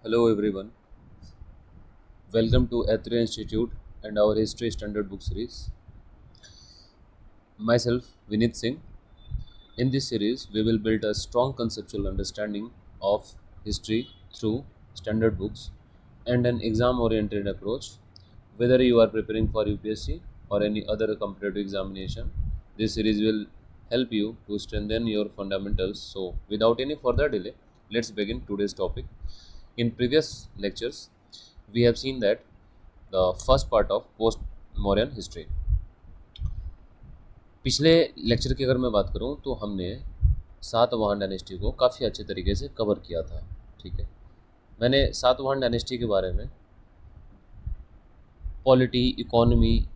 Hello everyone, welcome to Athra Institute and our History Standard Book Series. Myself, Vinit Singh. In this series, we will build a strong conceptual understanding of history through standard books and an exam oriented approach. Whether you are preparing for UPSC or any other competitive examination, this series will help you to strengthen your fundamentals. So, without any further delay, let's begin today's topic. In previous lectures, we have seen that the first part of post Mauryan history. पिछले lecture की अगर मैं बात करूं तो हमने Satavahana dynasty को काफ़ी अच्छे तरीके से कवर किया था। ठीक है, मैंने सातवाहन डायनेस्टी के बारे में पॉलिटी, इकोनॉमी,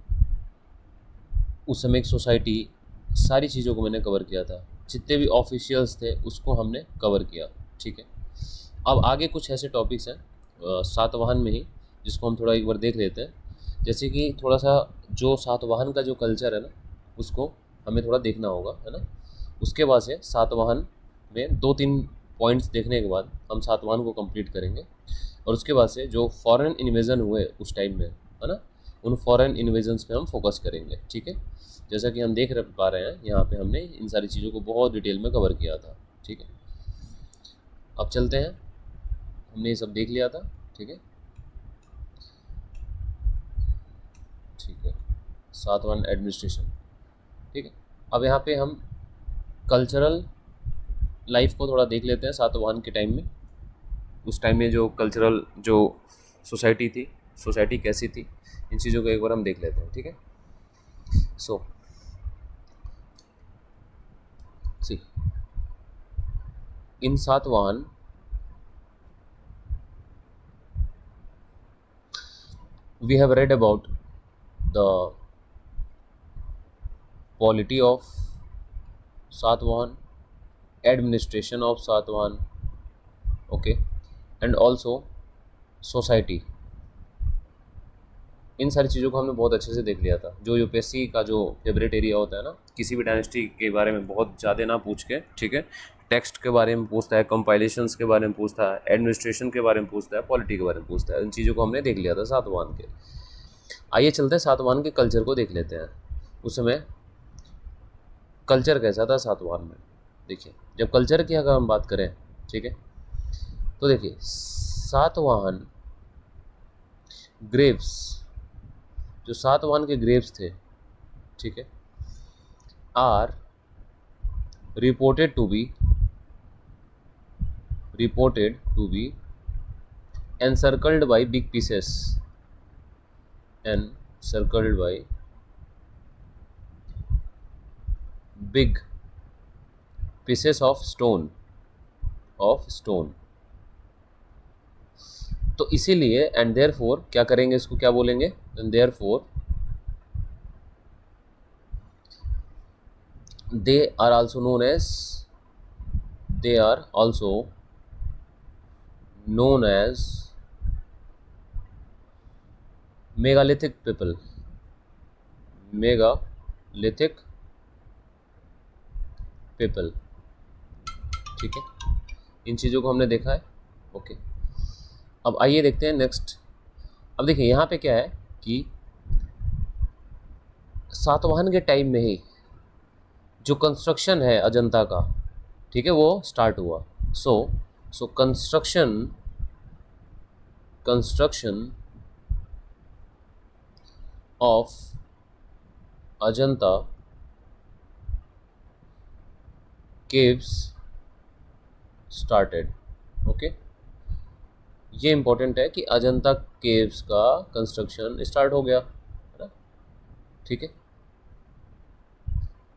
उस समय की सोसाइटी, सारी चीज़ों को मैंने कवर किया था। जितने भी ऑफिशियल्स थे उसको हमने कवर किया। ठीक है, अब आगे कुछ ऐसे टॉपिक्स हैं सातवाहन में ही जिसको हम थोड़ा एक बार देख लेते हैं। जैसे कि थोड़ा सा जो सातवाहन का जो कल्चर है ना, उसको हमें थोड़ा देखना होगा, है ना। उसके बाद से सातवाहन में दो तीन पॉइंट्स देखने के बाद हम सातवाहन को कंप्लीट करेंगे। और उसके बाद से जो फॉरेन इन्वेजन हुए उस टाइम में, है ना, उन फॉरेन इन्वेजन्स पे हम फोकस करेंगे। ठीक है, जैसा कि हम देख पा रहे हैं यहाँ पे हमने इन सारी चीज़ों को बहुत डिटेल में कवर किया था। ठीक है, अब चलते हैं, हमने ये सब देख लिया था। ठीक है, ठीक है, सातवाहन एडमिनिस्ट्रेशन। ठीक है, अब यहाँ पे हम कल्चरल लाइफ को थोड़ा देख लेते हैं सातवाहन के टाइम में। उस टाइम में जो कल्चरल जो सोसाइटी थी, सोसाइटी कैसी थी, इन चीज़ों को एक बार हम देख लेते हैं। ठीक है, सो सी इन Satavahana we have read about the polity of Satvahan, administration of Satvahan, okay, and also society. इन सारी चीज़ों को हमने बहुत अच्छे से देख लिया था। जो यूपीएससी का जो फेवरेट एरिया होता है ना, किसी भी डायनेस्टी के बारे में बहुत ज़्यादा ना पूछ के, ठीक है, टेक्स्ट के बारे में पूछता है, कंपाइलेशंस के बारे में पूछता है, एडमिनिस्ट्रेशन के बारे में पूछता है, पॉलिटी के बारे में पूछता है। इन चीज़ों को हमने देख लिया था सातवाहन के। आइए चलते हैं सातवाहन के कल्चर को देख लेते हैं। उस समय कल्चर कैसा था सातवाहन में। देखिए, जब कल्चर की अगर हम बात करें, ठीक है, तो देखिए सातवाहन ग्रेव्स, जो सातवाहन के ग्रेव्स थे, ठीक है, are reported to be encircled by big pieces encircled by big pieces of stone तो इसीलिए एंड देयरफॉर क्या करेंगे, इसको क्या बोलेंगे, and therefore they are also known as megalithic people, megalithic people। ठीक है, इन चीज़ों को हमने देखा है। ओके, अब आइए देखते हैं नेक्स्ट। अब देखिए यहाँ पे क्या है कि सातवाहन के टाइम में ही जो कंस्ट्रक्शन है अजंता का, ठीक है, वो स्टार्ट हुआ। So construction of Ajanta caves started. Okay, ये इंपॉर्टेंट है कि अजंता केव्स का कंस्ट्रक्शन स्टार्ट हो गया, है ना। ठीक है,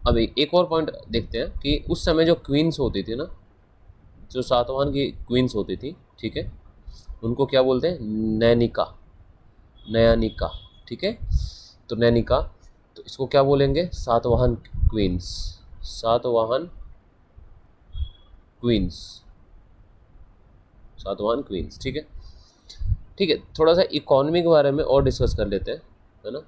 अब एक और पॉइंट देखते हैं कि उस समय जो क्वींस होती थी ना, जो सातवाहन की क्वींस होती थी, ठीक है, उनको क्या बोलते हैं, नयानिका। ठीक है, तो नैनिका, तो इसको क्या बोलेंगे, सातवाहन क्वींस। ठीक है, ठीक है, थोड़ा सा इकोनॉमी के बारे में और डिस्कस कर लेते हैं, है ना।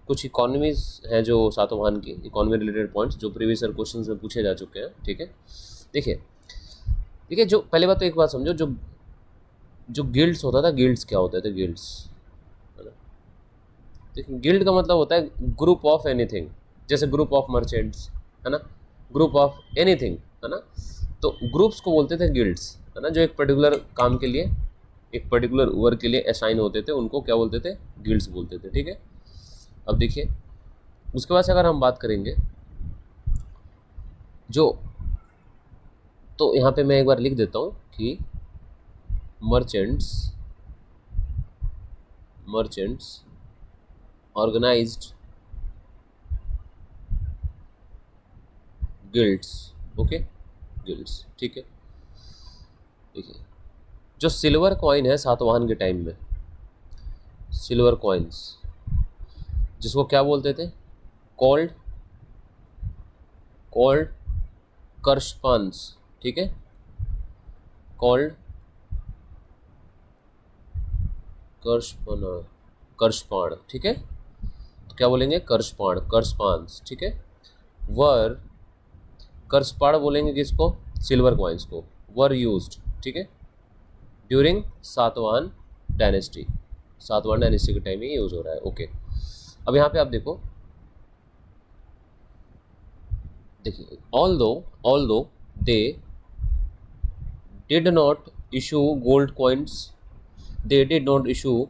कुछ इकोनॉमीज हैं जो सातवाहन की, इकोनॉमी रिलेटेड पॉइंट्स जो प्रीवियस ईयर क्वेश्चंस में पूछे जा चुके हैं। ठीक है, देखिए जो पहले बात तो एक बात समझो, जो जो गिल्ड्स होता था, गिल्ड्स क्या होते थे, गिल्ड्स, है ना। देखिए गिल्ड का मतलब होता है ग्रुप ऑफ एनीथिंग, जैसे ग्रुप ऑफ मर्चेंट्स, है ना, ग्रुप ऑफ एनीथिंग, है ना। तो ग्रुप्स को बोलते थे गिल्ड्स, है ना, जो एक पर्टिकुलर काम के लिए, एक पर्टिकुलर वर्क के लिए असाइन होते थे, उनको क्या बोलते थे, गिल्ड्स बोलते थे, ठीक है। अब देखिए उसके बाद से अगर हम बात करेंगे जो, तो यहाँ पे मैं एक बार लिख देता हूँ कि merchants, merchants organised guilds, okay, guilds, ठीक है। देखिए जो सिल्वर कॉइन है सातवाहन के टाइम में, सिल्वर कॉइन्स, जिसको क्या बोलते थे, कॉल्ड, कॉल्ड कर्षपान्स, ठीक है, कॉल्ड कर्षपण, कर्षपाण, ठीक है, तो क्या बोलेंगे, कर्षपाण, कर्षपान्स, ठीक है। वर, कर्षपाण बोलेंगे किसको, सिल्वर कॉइन्स को, वर यूज्ड, ठीक है, during Satavahana dynasty, Satavahana dynasty के टाइम में यूज हो रहा है, ओके। अब यहाँ पे आप देखो, देखिए ऑल दो they did not issue gold coins, they did not issue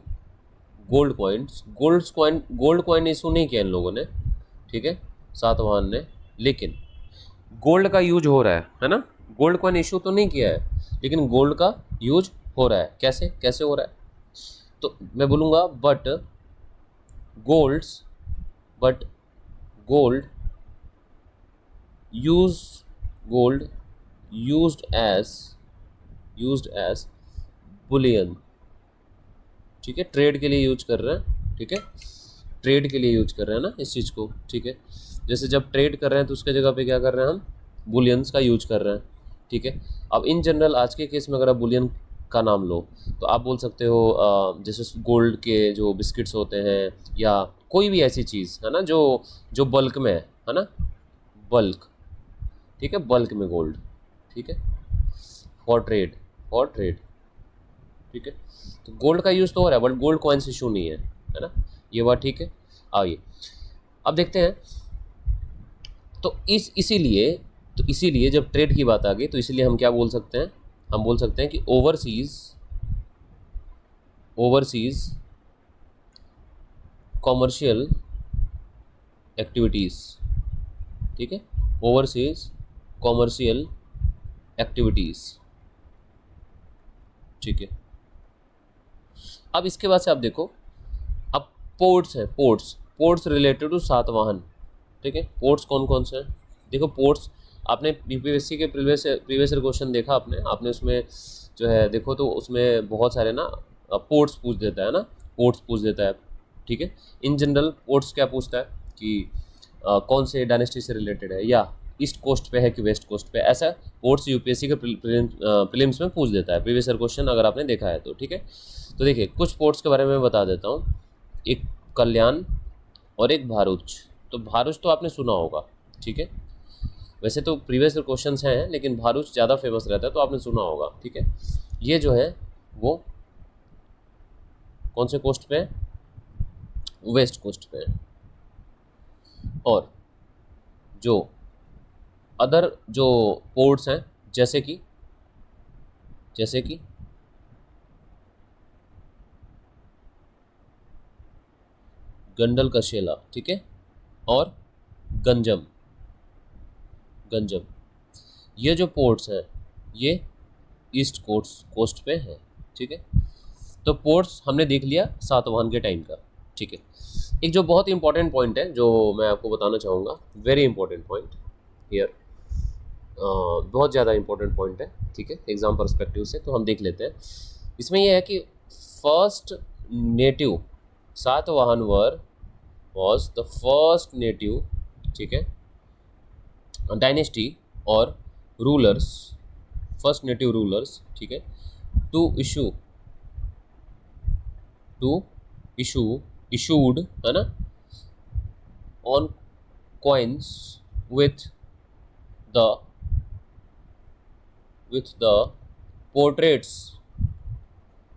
gold coins, gold coin issue नहीं किया इन लोगों ने, ठीक है, सातवाहन ने, लेकिन गोल्ड का यूज हो रहा है ना, गोल्ड कॉइन इशू तो नहीं किया है, लेकिन गोल्ड का यूज हो रहा है, कैसे कैसे हो रहा है, तो मैं बोलूँगा golds but gold use, gold used as bullion, ठीक है, ट्रेड के लिए यूज कर रहे हैं, ठीक है, ट्रेड के लिए यूज कर रहे हैं ना इस चीज़ को, ठीक है। जैसे जब ट्रेड कर रहे हैं तो उसके जगह पे क्या कर रहे हैं हम, बुलियंस का यूज कर रहे हैं, ठीक है। अब इन जनरल आज के केस में अगर आप बुलियन का नाम लो तो आप बोल सकते हो जैसे गोल्ड के जो बिस्किट्स होते हैं, या कोई भी ऐसी चीज़ है ना जो जो बल्क में है ना, बल्क, ठीक है, बल्क में गोल्ड, ठीक है, फॉर ट्रेड, फॉर ट्रेड, ठीक है। तो गोल्ड का यूज़ तो हो रहा है बट गोल्ड कॉइन्स इशू नहीं है ना, ये बात ठीक है। आइए अब देखते हैं, तो इसीलिए, तो इसीलिए जब ट्रेड की बात आ गई तो इसीलिए हम क्या बोल सकते हैं, हम बोल सकते हैं कि ओवरसीज, ओवरसीज कॉमर्शियल एक्टिविटीज़, ठीक है, ओवरसीज कॉमर्शियल एक्टिविटीज़, ठीक है। अब इसके बाद से आप देखो, अब पोर्ट्स हैं, ports, ports related to Satavahana, ठीक है, पोर्ट्स कौन कौन से हैं, देखो पोर्ट्स, आपने बीपीएससी के प्रीवियस ईयर क्वेश्चन देखा आपने उसमें जो है देखो तो उसमें बहुत सारे ना पोर्ट्स पूछ देता है ना, पोर्ट्स पूछ देता है, ठीक है। इन जनरल पोर्ट्स क्या पूछता है कि कौन से डायनेस्टी से रिलेटेड है, या ईस्ट कोस्ट पे है कि वेस्ट कोस्ट पे, ऐसा पोर्ट्स यूपीएससी के प्रीलिम्स में पूछ देता है, प्रीवियस ईयर क्वेश्चन अगर आपने देखा है तो, ठीक है। तो देखिए कुछ पोर्ट्स के बारे में बता देता हूँ, एक कल्याण और एक भारूच। तो भारूच तो आपने सुना होगा, ठीक है, वैसे तो प्रीवियस क्वेश्चन हैं लेकिन भारूच ज़्यादा फेमस रहता है तो आपने सुना होगा, ठीक है। ये जो है वो कौन से कोस्ट पे है, वेस्ट कोस्ट पे है। और जो अदर जो पोर्ट्स हैं जैसे कि गंडल कशेला, ठीक है, और गंजम, गंजम, ये जो पोर्ट्स हैं ये ईस्ट कोस्ट पे हैं, ठीक है। तो पोर्ट्स हमने देख लिया सातवाहन के टाइम का, ठीक है। एक जो बहुत इंपॉर्टेंट पॉइंट है जो मैं आपको बताना चाहूँगा, वेरी इंपॉर्टेंट पॉइंट हियर, बहुत ज़्यादा इंपॉर्टेंट पॉइंट है, ठीक है, एग्जाम परस्पेक्टिव से, तो हम देख लेते हैं। इसमें यह है कि first native Satavahana were was the first native, ठीक है, डायनेस्टी और रूलर्स, फर्स्ट नेटिव रूलर्स, ठीक है, to issue, to issue, issued, है ना, on coins with the, with the portraits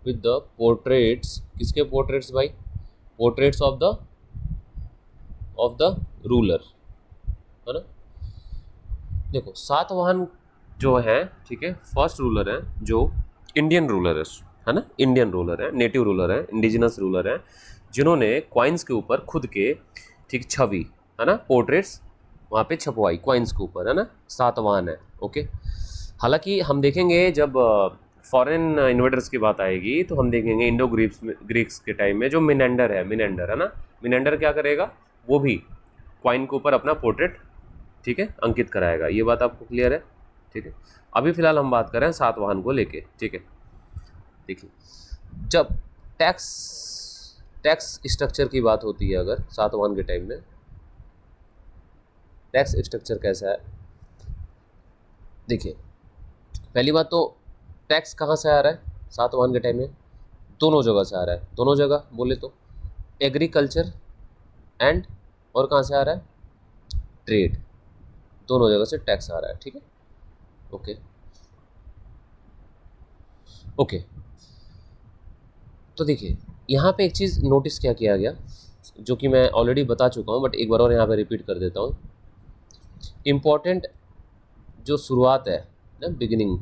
with the portraits, किसके पोर्ट्रेट्स भाई? पोर्ट्रेट्स ऑफ द रूलर, है ना। देखो सातवाहन जो है, ठीक है, फर्स्ट रूलर है जो इंडियन रूलर है ना, इंडियन रूलर है, नेटिव रूलर है, इंडिजिनस रूलर है, जिन्होंने क्वाइंस के ऊपर खुद के, ठीक, छवि, है ना, पोर्ट्रेट्स वहाँ पे छपवाई क्वाइंस के ऊपर, है ना, सातवाहन है। ओके, हालांकि हम देखेंगे जब फॉरेन इन्वेडर्स की बात आएगी तो हम देखेंगे इंडो ग्रीक्स के टाइम में जो मिनेंडर है ना, मिनेंडर क्या करेगा, वो भी क्वाइन के ऊपर अपना पोर्ट्रेट, ठीक है, अंकित कराएगा। ये बात आपको क्लियर है, ठीक है। अभी फिलहाल हम बात कर रहे हैं सातवाहन को लेके, ठीक है। देखिए जब टैक्स स्ट्रक्चर की बात होती है, अगर सातवाहन के टाइम में टैक्स स्ट्रक्चर कैसा है, देखिए पहली बात तो टैक्स कहाँ से आ रहा है सातवाहन के टाइम में? दोनों जगह से आ रहा है। दोनों जगह बोले तो एग्रीकल्चर एंड, और कहाँ से आ रहा है? ट्रेड। दोनों जगह से टैक्स आ रहा है, ठीक है। ओके ओके, तो देखिए यहाँ पे एक चीज़ नोटिस क्या किया गया, जो कि मैं ऑलरेडी बता चुका हूँ, बट एक बार और यहाँ पे रिपीट कर देता हूँ। इम्पॉर्टेंट जो शुरुआत है ना, beginning,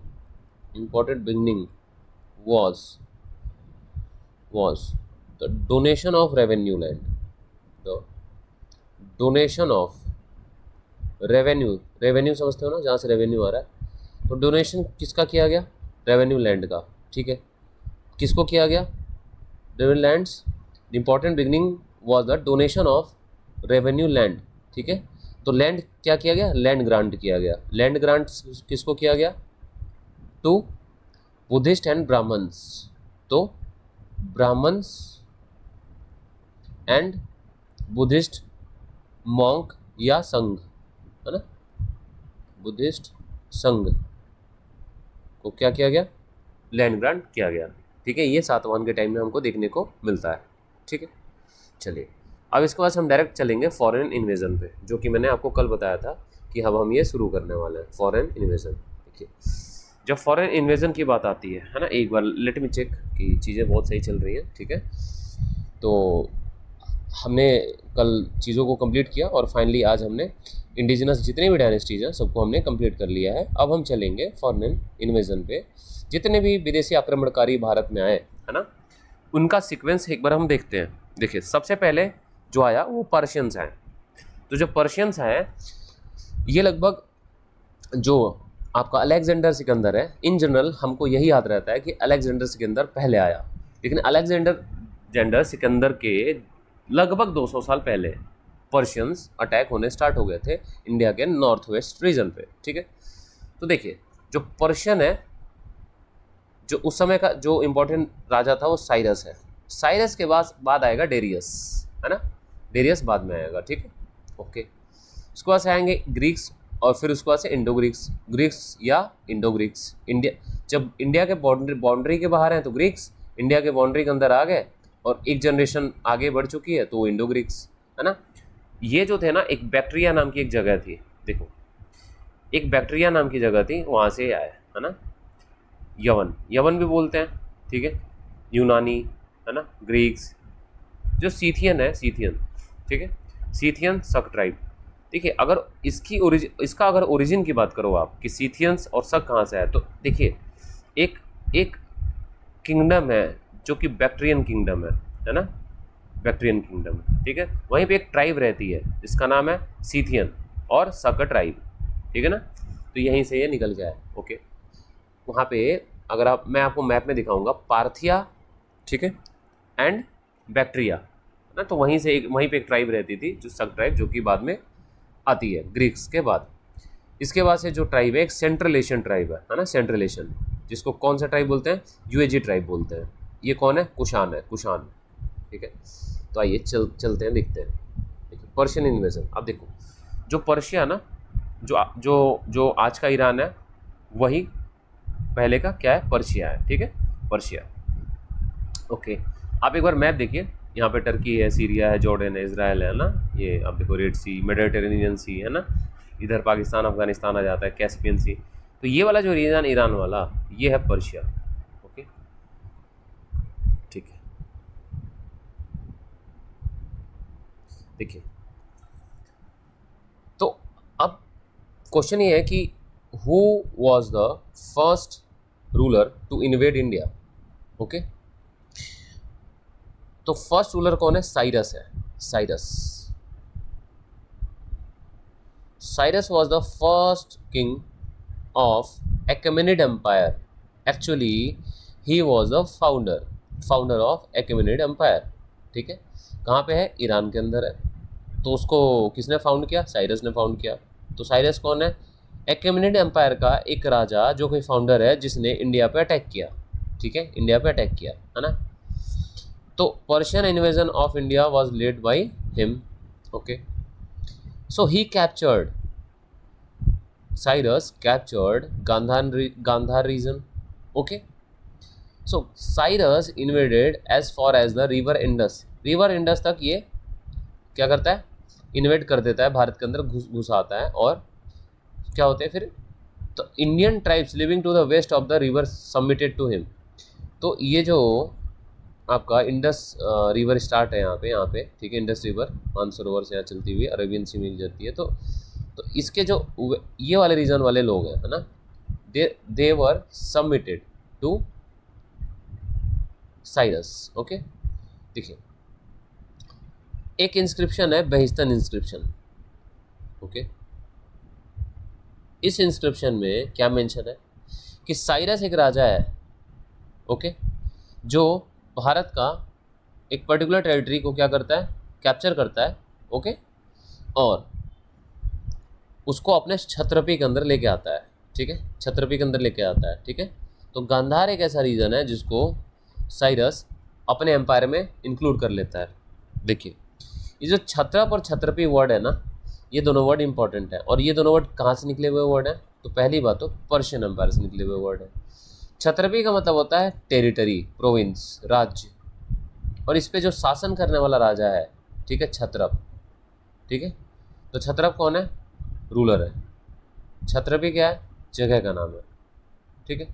important beginning was the donation of revenue land, the donation of revenue समझते हो ना, जहाँ से रेवेन्यू आ रहा है। तो डोनेशन किसका किया गया? रेवेन्यू लैंड का, ठीक है। किसको किया गया? Revenue lands. Important beginning was the donation of revenue land, ठीक है। तो लैंड क्या किया गया? लैंड ग्रांट किया गया। लैंड ग्रांट किसको किया गया? To Buddhist and Brahmins. तो ब्राह्मण्स एंड बुद्धिस्ट मॉन्क या संघ, है ना, बुद्धिस्ट संघ को क्या किया गया? लैंड ग्रांट किया गया, ठीक है। ये सातवाहन के टाइम में हमको देखने को मिलता है, ठीक है। चलिए अब इसके बाद हम डायरेक्ट चलेंगे फॉरेन इन्वेजन पे, जो कि मैंने आपको कल बताया था कि अब हम ये शुरू करने वाले हैं, फॉरेन इन्वेजन। देखिए जब फॉरेन इन्वेजन की बात आती है ना, एक बार लेट मी चेक कि चीज़ें बहुत सही चल रही हैं, ठीक है। तो हमने कल चीज़ों को कंप्लीट किया और फाइनली आज हमने इंडिजिनस जितने भी डायनेस्टीज हैं सबको हमने कंप्लीट कर लिया है। अब हम चलेंगे फॉरेन इन्वेजन पे। जितने भी विदेशी आक्रमणकारी भारत में आए, है ना, उनका सीक्वेंस एक बार हम देखते हैं। देखिए सबसे पहले जो आया वो पर्शियंस हैं। तो जो पर्शियंस हैं ये लगभग, जो आपका अलेक्जेंडर सिकंदर है, इन जनरल हमको यही याद रहता है कि अलेक्जेंडर सिकंदर पहले आया, लेकिन अलेक्जेंडर सिकंदर के लगभग 200 साल पहले पर्शियंस अटैक होने स्टार्ट हो गए थे इंडिया के नॉर्थ वेस्ट रीजन पे, ठीक है। तो देखिए जो पर्शियन है, जो उस समय का जो इम्पोर्टेंट राजा था वो साइरस है। साइरस के बाद आएगा डेरियस, है ना, डेरियस बाद में आएगा, ठीक है। ओके, उसके बाद से आएंगे ग्रीक्स और फिर उसके बाद से इंडो ग्रीक्स या इंडो ग्रीक्स। इंडिया जब इंडिया के बाउंड्री के बाहर हैं तो ग्रीक्स, इंडिया के बाउंड्री के अंदर आ गए और एक जनरेशन आगे बढ़ चुकी है तो इंडो ग्रीक्स, है ना। ये जो थे ना, एक बैक्ट्रिया नाम की एक जगह थी, देखो एक बैक्ट्रिया नाम की जगह थी, वहाँ से आए, है ना। यवन भी बोलते हैं, ठीक है, यूनानी, है ना, ग्रीक्स। जो सीथियन है, ठीक है, सीथियन सक ट्राइब। देखिए अगर इसका अगर ओरिजिन की बात करो आप कि सीथियंस और सक कहाँ से है, तो देखिए एक किंगडम है जो कि बैक्ट्रियन किंगडम है ना, बैक्ट्रियन किंगडम, ठीक है। वहीं पे एक ट्राइब रहती है जिसका नाम है सीथियन और सक ट्राइब, ठीक है ना। तो यहीं से ये निकल गया है, ओके। वहाँ पे अगर मैं आपको मैप में दिखाऊंगा पार्थिया, ठीक है, एंड बैक्ट्रिया, ना, तो वहीं पे एक ट्राइब रहती थी जो सक ट्राइब, जो कि बाद में आती है ग्रीक्स के बाद। इसके बाद से जो ट्राइब है एक सेंट्रल एशियन ट्राइब है ना, सेंट्रल एशियन, जिसको कौन सा ट्राइब बोलते हैं? यूएजी ट्राइब बोलते हैं। ये कौन है? कुशान है, कुशान, ठीक है। तो आइए चलते हैं, देखते हैं। देखिए पर्शियन इन्वेजन। अब देखो जो पर्शिया ना, जो आज का ईरान है, वही पहले का क्या है? पर्शिया है, ठीक है, पर्शिया। ओके, आप एक बार मैप देखिए, यहाँ पे टर्की है, सीरिया है, जॉर्डन है, इजराइल है ना, ये आप देखो रेड सी, मेडिटेरेनियन सी, है ना, इधर पाकिस्तान अफगानिस्तान आ जाता है, कैस्पियन सी। तो ये वाला जो रीजन ईरान वाला, ये है पर्शिया, ओके। देखिए, तो अब क्वेश्चन ये है कि who was the first ruler to invade India. Okay, तो फर्स्ट रूलर कौन है? साइरस है, Cyrus. Cyrus was the first king of Achaemenid empire. Actually he was the founder of Achaemenid empire. ठीक है, कहाँ पे है? ईरान के अंदर है। तो उसको किसने फाउंड किया? साइरस ने फाउंड किया। तो साइरस कौन है? Achaemenid एम्पायर का एक राजा जो कोई फाउंडर है, जिसने इंडिया पे अटैक किया। ठीक है, इंडिया पे अटैक किया है ना। तो Persian invasion of India was led by him. Okay, so he captured, Cyrus captured Gandhar region. Okay, so Cyrus invaded as far as the river Indus. river Indus तक ये क्या करता है? इन्वेड कर देता है, भारत के अंदर घुस आता है। और क्या होते हैं फिर? तो Indian tribes living to the west of the river submitted to him. तो ये जो आपका इंडस रिवर स्टार्ट है यहाँ पे, ठीक है, इंडस रिवर मानसरोवर से यहाँ चलती हुई अरेबियन सी मिल जाती है। तो इसके जो ये वाले रीजन वाले लोग हैं, है ना, दे वर सबमिटेड टू साइरस। ओके, देखिए, एक इंस्क्रिप्शन है बेहिस्तन इंस्क्रिप्शन। ओके, इस इंस्क्रिप्शन में क्या मेंशन है कि साइरस एक राजा है, ओके, जो भारत का एक पर्टिकुलर टेरिटरी को क्या करता है? कैप्चर करता है। ओके, और उसको अपने छत्रपी के अंदर लेके आता है। ठीक है, छत्रपी के अंदर लेके आता है। ठीक है, तो गांधार एक ऐसा रीजन है जिसको साइरस अपने एम्पायर में इंक्लूड कर लेता है। देखिए, ये जो छत्रप और छत्रपी वर्ड है ना, ये दोनों वर्ड इंपॉर्टेंट है। और ये दोनों वर्ड कहाँ से निकले हुए वर्ड हैं? तो पहली बात तो पर्शियन एम्पायर से निकले हुए वर्ड है। छत्रपी का मतलब होता है टेरिटरी, प्रोविंस, राज्य। और इस पे जो शासन करने वाला राजा है, ठीक है, छत्रप। ठीक है, तो छत्रप कौन है? रूलर है। छत्रपी क्या है? जगह का नाम है। ठीक है,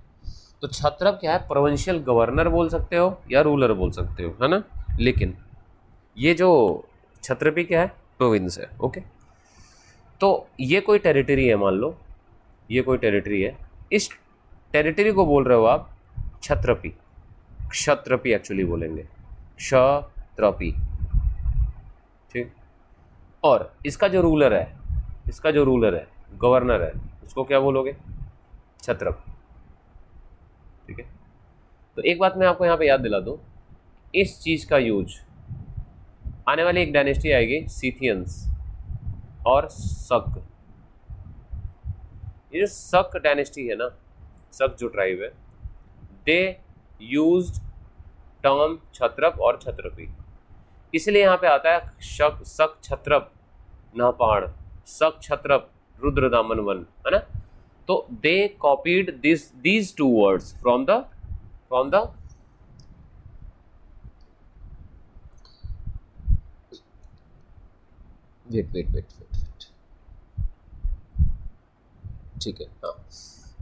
तो छत्रप क्या है? प्रोविंशियल गवर्नर बोल सकते हो या रूलर बोल सकते हो, है ना। लेकिन ये जो छत्रपी क्या है? प्रोविंस है। ओके, तो ये कोई टेरिटरी है, मान लो ये कोई टेरिटरी है। इस टेरिटरी को बोल रहे हो आप छत्रपी, क्षत्रपी एक्चुअली बोलेंगे, क्षत्रपी। ठीक, और इसका जो रूलर है, गवर्नर है, उसको क्या बोलोगे? छत्रप। ठीक है, तो एक बात मैं आपको यहाँ पे याद दिला दूँ, इस चीज़ का यूज आने वाली एक डायनेस्टी आएगी, सीथियंस और शक। ये जो शक डायनेस्टी है ना, शक जो ट्राइब है, दे यूज्ड टर्म छत्रप और छत्रपी। इसलिए यहाँ पे आता है शक छत्रप नापाड़, शक छत्रप रुद्र दामन वन, है ना। तो they copied these two words from the west. ठीक है, हाँ,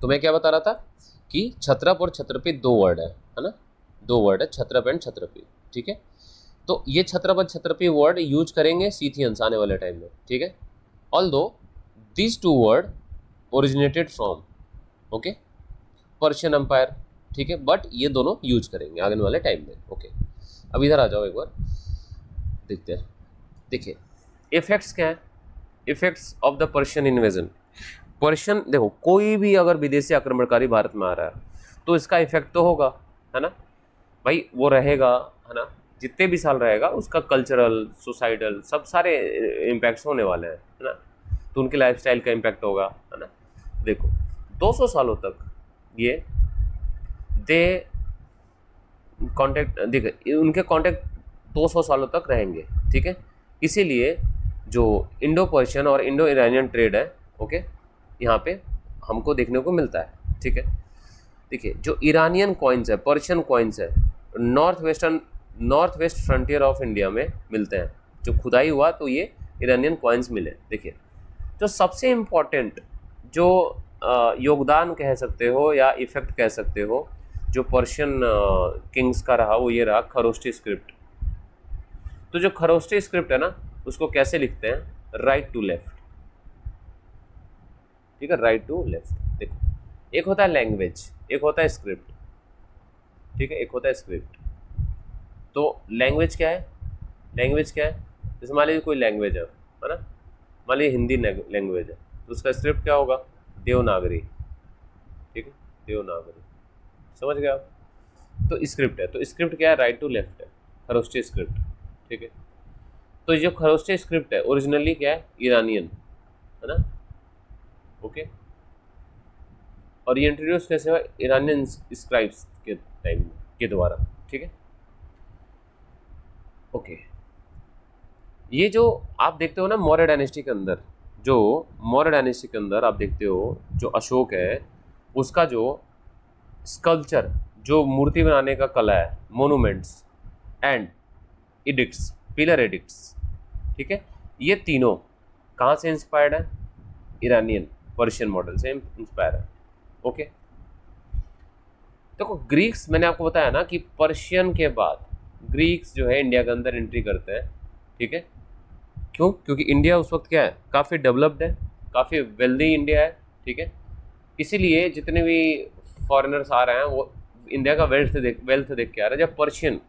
तो मैं क्या बता रहा था कि छत्रप और छत्रपी दो वर्ड है ना, दो वर्ड है, छत्रप एंड छत्रपी। ठीक है, तो ये छत्रप और छत्रपी वर्ड यूज करेंगे सीथियंस आने वाले टाइम में। ठीक है, although these two word originated from okay Persian empire. ठीक है, बट ये दोनों यूज करेंगे आने वाले टाइम में। ओके, अब इधर आ जाओ, एक बार देखते हैं। देखिए, इफेक्ट्स क्या है? Effects of the Persian invasion. Persian, देखो, कोई भी अगर विदेशी आक्रमणकारी भारत में आ रहा है तो इसका इफेक्ट तो होगा, है ना भाई, वो रहेगा, है ना, जितने भी साल रहेगा उसका कल्चरल, सोसाइटल, सब सारे इम्पैक्ट्स होने वाले हैं, है ना। तो उनके लाइफस्टाइल का इम्पैक्ट होगा, है ना। देखो, 200 सालों तक ये दे कॉन्टेक्ट, देखिए उनके कॉन्टेक्ट 200 सालों तक रहेंगे। ठीक है, इसीलिए जो इंडो पर्शियन और इंडो ईरानियन ट्रेड है, ओके, यहाँ पे हमको देखने को मिलता है। ठीक है, देखिए, जो ईरानियन कॉइन्स है, पर्शियन कॉइन्स है, north west frontier of India में मिलते हैं। जो खुदाई हुआ तो ये ईरानियन कॉइन्स मिले। देखिए, जो सबसे इम्पॉर्टेंट जो योगदान कह सकते हो या इफेक्ट कह सकते हो जो पर्शियन किंग्स का रहा, वो ये रहा, खरोष्टी स्क्रिप्ट। तो जो खरोष्टी स्क्रिप्ट है ना, उसको कैसे लिखते हैं, राइट टू लेफ्ट, ठीक है, राइट टू लेफ्ट। देखो, एक होता है लैंग्वेज, एक होता है स्क्रिप्ट, ठीक है, एक होता है स्क्रिप्ट। तो लैंग्वेज क्या है, लैंग्वेज क्या है, जैसे मान लीजिए कोई लैंग्वेज है ना, मान लीजिए हिंदी लैंग्वेज है, तो उसका स्क्रिप्ट क्या होगा, देवनागरी, ठीक है, देवनागरी, समझ गए आप। तो स्क्रिप्ट है, तो स्क्रिप्ट क्या है, राइट टू लेफ्ट है, खरोष्टी स्क्रिप्ट, ठीक है। तो जो खरोष्टी स्क्रिप्ट है ओरिजिनली क्या है, ईरानियन है ना, ओके। और ये इंट्रोड्यूस कैसे हुआ, ईरानियन स्क्राइब्स के टाइम के द्वारा, ठीक है, ओके। ये जो आप देखते हो ना मौर्य डायनेस्टी के अंदर, जो मौर्य डायनेस्टी के अंदर आप देखते हो जो अशोक है उसका जो स्कल्पचर, जो मूर्ति बनाने का कला है, monuments and addicts, pillar addicts, ठीक है, ये तीनों कहाँ से इंस्पायर्ड है, ईरानियन पर्शियन मॉडल से इंस्पायर है, ओके। देखो ग्रीक्स, मैंने आपको बताया ना कि पर्शियन के बाद ग्रीक्स जो है इंडिया के अंदर एंट्री करते हैं, ठीक है। क्यों, क्योंकि इंडिया उस वक्त क्या है, काफ़ी डेवलप्ड है, काफ़ी वेल्दी इंडिया है, ठीक है। इसीलिए जितने भी फॉरेनर्स आ रहे हैं वो इंडिया का वेल्थ देख के आ रहे हैं। जब पर्शियन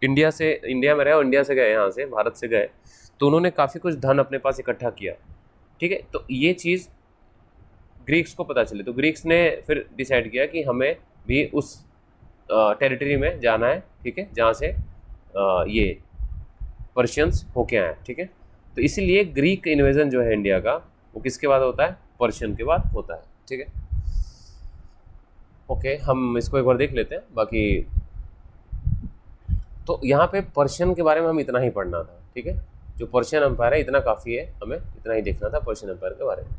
इंडिया में रहे और इंडिया से गए, यहाँ से भारत से गए, तो उन्होंने काफ़ी कुछ धन अपने पास इकट्ठा किया, ठीक है। तो ये चीज़ ग्रीक्स को पता चली, तो ग्रीक्स ने फिर डिसाइड किया कि हमें भी उस टेरिटरी में जाना है, ठीक है, जहाँ से ये पर्शियंस होके आए, ठीक है। तो इसीलिए ग्रीक इन्वेजन जो है इंडिया का, वो किसके बाद होता है, पर्शियन के बाद होता है, ठीक है, ओके। हम इसको एक बार देख लेते हैं बाकी। तो यहाँ पे पर्शियन के बारे में हम इतना ही पढ़ना था, ठीक है, जो पर्शियन एम्पायर है इतना काफ़ी है, हमें इतना ही देखना था पर्शियन एम्पायर के बारे में।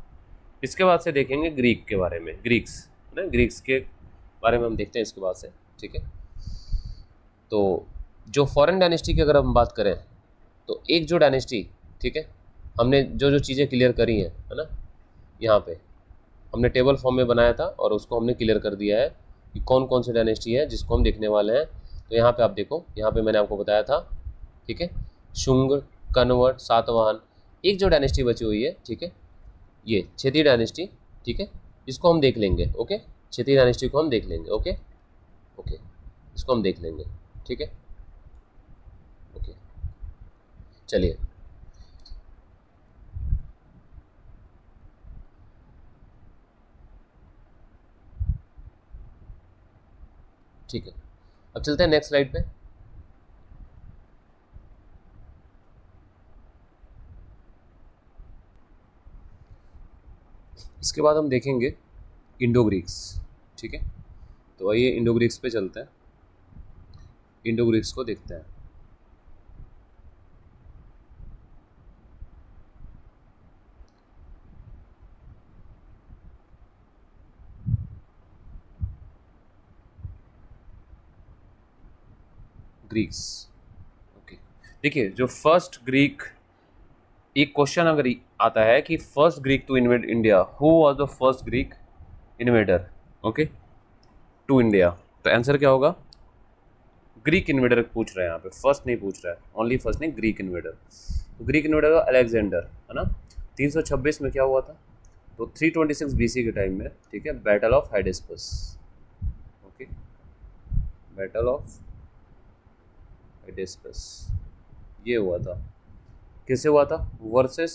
इसके बाद से देखेंगे ग्रीक के बारे में, ग्रीक्स है ना, ग्रीक्स के बारे में हम देखते हैं इसके बाद से, ठीक है। तो जो फॉरेन डायनेस्टी की अगर हम बात करें, तो एक जो डायनेस्टी, ठीक है, हमने जो जो चीज़ें क्लियर करी हैं, है ना, यहाँ पे हमने टेबल फॉर्म में बनाया था और उसको हमने क्लियर कर दिया है कि कौन कौन सी डायनेस्टी है जिसको हम देखने वाले हैं। तो यहाँ पे आप देखो, यहाँ पे मैंने आपको बताया था, ठीक है, शुंग, कन्वर, सातवाहन। एक जो डायनेस्टी बची हुई है, ठीक है, ये क्षेत्रीय डायनेस्टी, ठीक है, इसको हम देख लेंगे, ओके, क्षेत्रीय डायनेस्टी को हम देख लेंगे, ओके ओके, इसको हम देख लेंगे, ठीक है, ओके। चलिए, ठीक है, अब चलते हैं नेक्स्ट स्लाइड पे। इसके बाद हम देखेंगे इंडो ग्रीक्स, ठीक है। तो आइए इंडो ग्रीक्स पे चलते हैं, इंडो ग्रीक्स को देखते हैं। Greeks, okay. देखिए, जो फर्स्ट ग्रीक, एक क्वेश्चन अगर आता है कि first Greek to invade India, who was the first Greek invader, okay, to India, तो आंसर क्या होगा, ग्रीक इन्वेडर पूछ रहे हैं यहाँ पे, फर्स्ट नहीं पूछ रहा है, ओनली फर्स्ट नहीं, ग्रीक इन्वेडर। तो ग्रीक इन्वेडर का अलेक्जेंडर, है ना। 326 में क्या हुआ था, तो 326 बीसी के टाइम में, ठीक है, battle of Hydaspes, okay, battle of Hydaspes ये हुआ था, किससे हुआ था, versus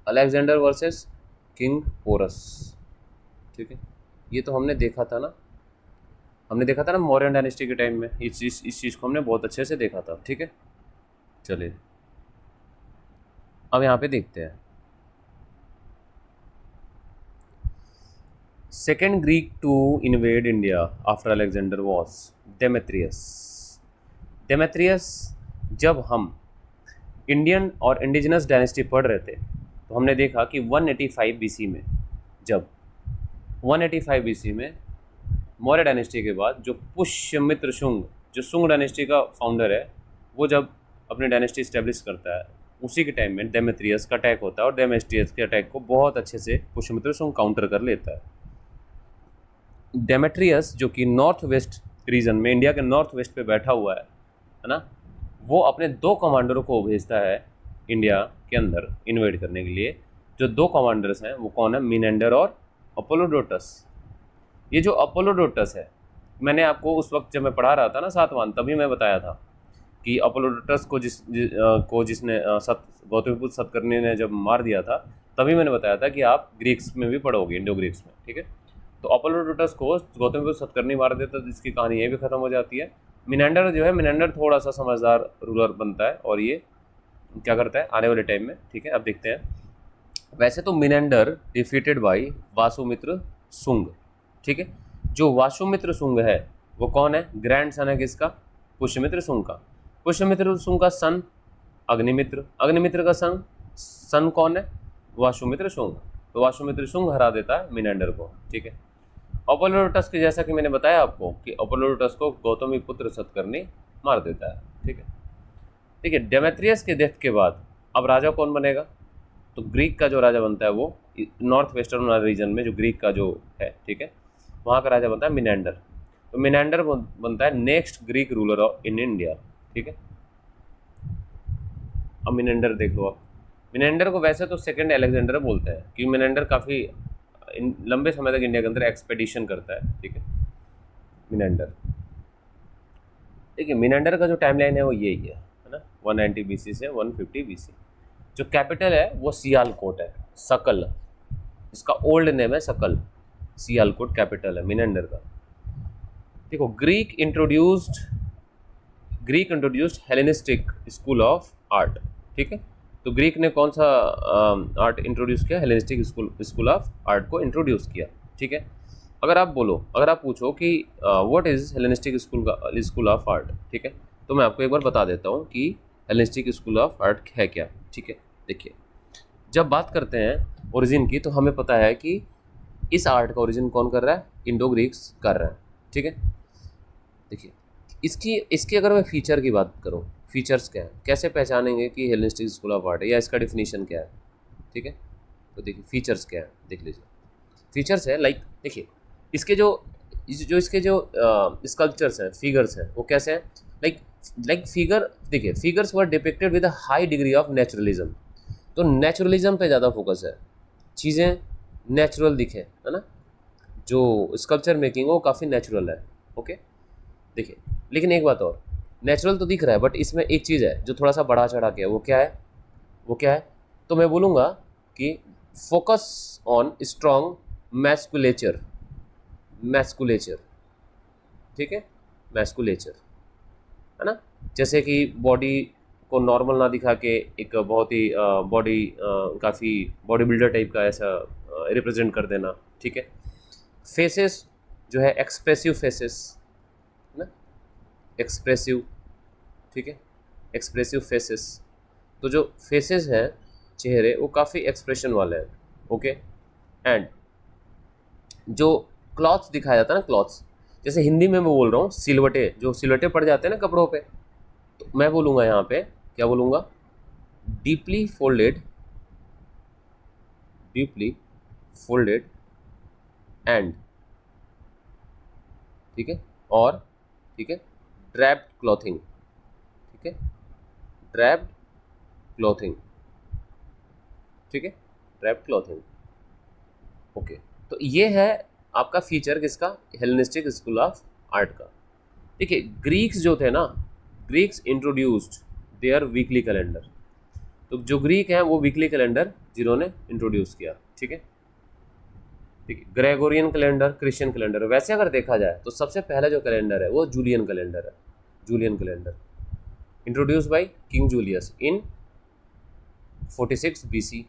Alexander versus king Porus, ठीक है। ये तो हमने देखा था ना, हमने देखा था ना मौर्यन डायनेस्टी के टाइम में, इस चीज़ को हमने बहुत अच्छे से देखा था, ठीक है। चलिए, अब यहाँ पे देखते हैं second Greek to invade India after Alexander was Demetrius. Demetrius, जब हम इंडियन और इंडिजिनस डायनेस्टी पढ़ रहे थे तो हमने देखा कि 185 बीसी में, जब 185 बीसी में मौर्य डायनेस्टी के बाद जो पुष्यमित्र शुंग, जो शुंग डायनेस्टी का फाउंडर है, वो जब अपनी डायनेस्टी इस्टेब्लिश करता है, उसी के टाइम में डेमेट्रियस का अटैक होता है और डेमेट्रियस के अटैक को बहुत अच्छे से पुष्यमित्र शुंग काउंटर कर लेता है। डेमेट्रियस जो कि नॉर्थ वेस्ट रीजन में, इंडिया के नॉर्थ वेस्ट पे बैठा हुआ है ना, वो अपने 2 कमांडरों को भेजता है इंडिया के अंदर इन्वेड करने के लिए जो दो कमांडर्स हैं वो कौन है, मिनेंडर और अपोलोडोटस। ये जो अपोलोडोटस है, मैंने आपको उस वक्त जब मैं पढ़ा रहा था ना सातवां, तभी मैं बताया था कि अपोलोडोटस को जिसने गौतमीपुत्र सतकर्णी ने जब मार दिया था, तभी मैंने बताया था कि आप ग्रीक्स में भी पढ़ोगे, इंडो ग्रीक्स में, ठीक है। तो अपोलोडोटस को गौतमीपुत्र सतकर्णी मार देता, तो इसकी कहानी ये भी खत्म हो जाती है। मिनेंडर जो है, मिनेंडर थोड़ा सा समझदार रूलर बनता है और ये क्या करता है आने वाले टाइम में, ठीक है, अब देखते हैं। वैसे तो मिनेंडर डिफीटेड बाई वासुमित्र सुंग, ठीक है। जो वासुमित्र सुंग है वो कौन है, ग्रैंड सन है किसका, पुष्यमित्र सुंग का। पुष्यमित्र सुंग का सन अग्निमित्र, अग्निमित्र का सन कौन है, वासुमित्र सुंग। तो वासुमित्र सुंग हरा देता है मिनेंडर को, ठीक है। अपोलोडोटस के जैसा कि मैंने बताया आपको कि अपोलोडोटस को गौतमीपुत्र सतकर्णी मार देता है, ठीक है। ठीक है, डेमेट्रियस के डेथ के बाद अब राजा कौन बनेगा, तो ग्रीक का जो राजा बनता है वो नॉर्थ वेस्टर्न रीजन में जो ग्रीक का जो है, ठीक है, वहाँ का राजा बनता है मिनेंडर। तो मिनेंडर बनता है next Greek ruler of in India, ठीक है। अब मिनेंडर देख लो आप, मिनेंडर को वैसे तो सेकंड अलेक्जेंडर बोलते हैं क्योंकि मिनेंडर काफ़ी लंबे समय तक इंडिया के अंदर एक्सपेडिशन करता है, ठीक है, मिनेंडर। देखिए मिनेंडर का जो टाइमलाइन है वो यही है ना, 190 BC से 150 BC। जो कैपिटल है वो सियालकोट है, सकल, इसका ओल्ड नेम है सकल, सियालकोट कैपिटल है मिनेंडर का। देखो Greek introduced Hellenistic school of art, ठीक है। तो ग्रीक ने कौन सा आर्ट इंट्रोड्यूस किया, हेलेनिस्टिक स्कूल ऑफ आर्ट को इंट्रोड्यूस किया, ठीक है। अगर आप पूछो कि what is Hellenistic school of art, ठीक है, तो मैं आपको एक बार बता देता हूँ कि हेलेनिस्टिक स्कूल ऑफ आर्ट है क्या, ठीक है। देखिए जब बात करते हैं ओरिजिन की, तो हमें पता है कि इस आर्ट का ओरिजिन कौन कर रहा है, इंडो ग्रीक्स कर रहा है, ठीक है। देखिए इसकी अगर मैं फीचर की बात करूँ, फीचर्स क्या है, कैसे पहचानेंगे कि हेलेनिस्टिक स्कूल ऑफ आर्ट है या इसका डिफिनीशन क्या है, ठीक है। तो देखिए फीचर्स क्या है, देख लीजिए। फीचर्स है लाइक, देखिए इसके इसके जो स्कल्पचर्स हैं, फिगर्स हैं, वो कैसे हैं, लाइक फिगर, देखिए figures were depicted with a high degree of naturalism. तो नेचुरलिज्म पे ज़्यादा फोकस है, चीज़ें नेचुरल दिखे, है ना, जो स्कल्पचर मेकिंग वो काफ़ी नेचुरल है, ओके। देखिए लेकिन एक बात और, नेचुरल तो दिख रहा है बट इसमें एक चीज़ है जो थोड़ा सा बढ़ा चढ़ा के है, वो क्या है, तो मैं बोलूँगा कि फोकस ऑन स्ट्रॉन्ग मैस्कुलेचर, ठीक है, मैस्कुलेचर, है ना। जैसे कि बॉडी को नॉर्मल ना दिखा के एक बहुत ही बॉडी काफ़ी बॉडी बिल्डर टाइप का ऐसा रिप्रेजेंट कर देना, ठीक है। फेसेस जो है एक्सप्रेसिव फेसेस, है ना, एक्सप्रेसिव, ठीक है, एक्सप्रेसिव फेसेस। तो जो फेसेस हैं चेहरे वो काफ़ी एक्सप्रेशन वाले हैं, ओके। एंड जो क्लॉथ्स दिखाया जाता है ना, क्लॉथ्स, जैसे हिंदी में मैं बोल रहा हूँ सिलवटे, जो सिलवटे पड़ जाते हैं ना कपड़ों पे, तो मैं बोलूँगा यहाँ पे क्या बोलूँगा, डीपली फोल्डेड एंड, ठीक है, और ठीक है ड्रैप्ड क्लॉथिंग, ठीक है, ड्रैप्ड क्लॉथिंग, ठीक है, ड्रैप्ड क्लॉथिंग, ओके। तो ये है आपका फीचर किसका, हेलेनिस्टिक स्कूल ऑफ आर्ट का। देखिए ग्रीक्स जो थे ना, Greeks introduced their weekly calendar. तो जो ग्रीक हैं वो वीकली कैलेंडर जिन्होंने इंट्रोड्यूस किया, ठीक है। ठीक है, ग्रेगोरियन कैलेंडर, क्रिश्चियन कैलेंडर। वैसे अगर देखा जाए तो सबसे पहला जो कैलेंडर है वो जूलियन कैलेंडर है, Julian calendar introduce by king Julius in 46 BC।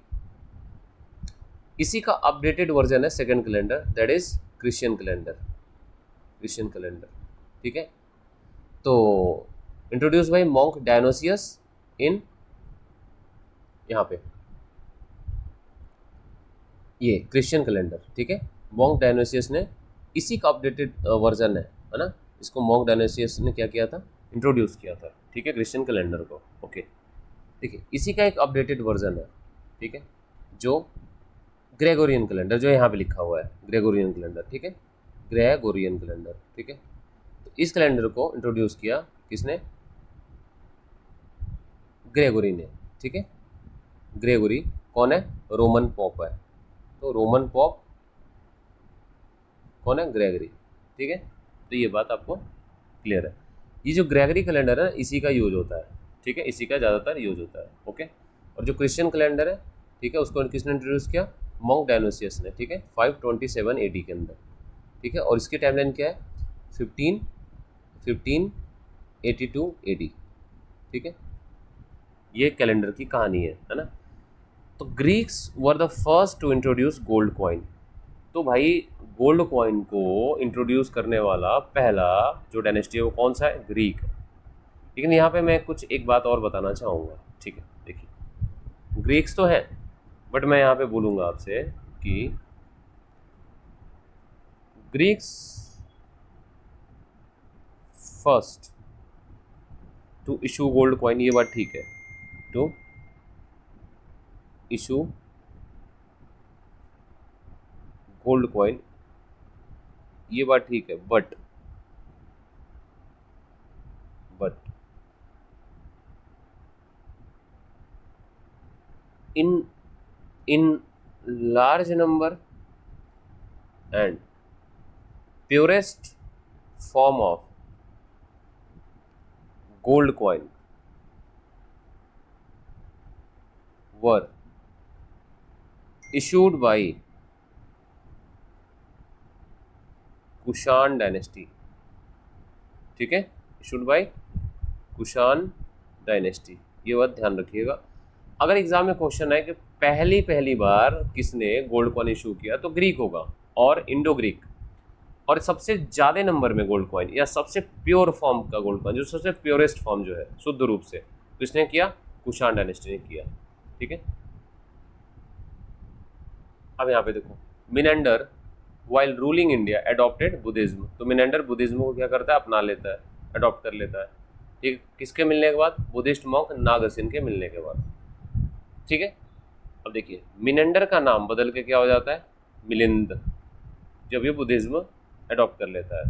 इसी का अपडेटेड वर्जन है second calendar, that is Christian calendar, ठीक है। तो introduce by monk Dionysius in, यहाँ पे ये क्रिश्चियन कैलेंडर, ठीक है, मॉन्क डायनोसियस ने, इसी का अपडेटेड वर्जन है ना, इसको मॉन्क डायनोसियस ने क्या किया था, इंट्रोड्यूस किया था, ठीक है, क्रिश्चियन कैलेंडर को, ओके। देखिए इसी का एक अपडेटेड वर्जन है, ठीक है, जो ग्रेगोरियन कैलेंडर, जो यहाँ पे लिखा हुआ है ग्रेगोरियन कैलेंडर, ठीक है, ग्रेगोरियन कैलेंडर, ठीक है। तो इस कैलेंडर को इंट्रोड्यूस किया किसने, ग्रेगोरी ने, ठीक है, ग्रेगोरी कौन है? रोमन पॉप है। तो रोमन पॉप कौन है? ग्रेगरी। ठीक है, तो ये बात आपको क्लियर है। ये जो ग्रेगरी कैलेंडर है इसी का यूज होता है, ठीक है, इसी का ज़्यादातर यूज होता है। ओके, और जो क्रिश्चियन कैलेंडर है, ठीक है, उसको किसने इंट्रोड्यूस किया? मॉन्क डायनोसियस ने, ठीक है, 527 AD के अंदर। ठीक है, और इसकी टाइमलाइन क्या है? 1582 AD। ठीक है, ये कैलेंडर की कहानी है ना। तो Greeks were the first to introduce gold coin. तो भाई गोल्ड कॉइन को इंट्रोड्यूस करने वाला पहला जो डायनेस्टी है वो कौन सा है? ग्रीक। लेकिन यहाँ पे मैं कुछ एक बात और बताना चाहूँगा। ठीक है, देखिए ग्रीक्स तो है, बट मैं यहाँ पे बोलूँगा आपसे कि Greeks first to issue gold coin, ये बात ठीक है, टू इशू गोल्ड कॉइन, ये बात ठीक है, but in large number and purest form of gold coin were issued by Kushan dynasty. ठीक है, इशूड बाय कुषाण डायनेस्टी, ये बात ध्यान रखिएगा। अगर एग्जाम में क्वेश्चन है कि पहली बार किसने गोल्ड कॉइन इशू किया, तो ग्रीक होगा और इंडो ग्रीक। और सबसे ज़्यादा नंबर में गोल्ड कॉइन या सबसे प्योर फॉर्म का गोल्ड कॉइन, जो सबसे प्योरेस्ट फॉर्म जो है शुद्ध रूप से, तो इसने किया कुषाण डायनेस्टी ने किया। ठीक है, अब यहाँ पे देखो, Menander while ruling India adopted Buddhism. तो मिनेंडर बुद्धिज्म को क्या करता है? अपना लेता है, अडॉप्ट कर लेता है। ठीक, किसके मिलने के बाद? बुद्धिस्ट मॉन्क नागसेन के मिलने के बाद। ठीक है, अब देखिए मिनेंडर का नाम बदल के क्या हो जाता है? मिलिंद, जब ये बुद्धिज्म अडॉप्ट कर लेता है।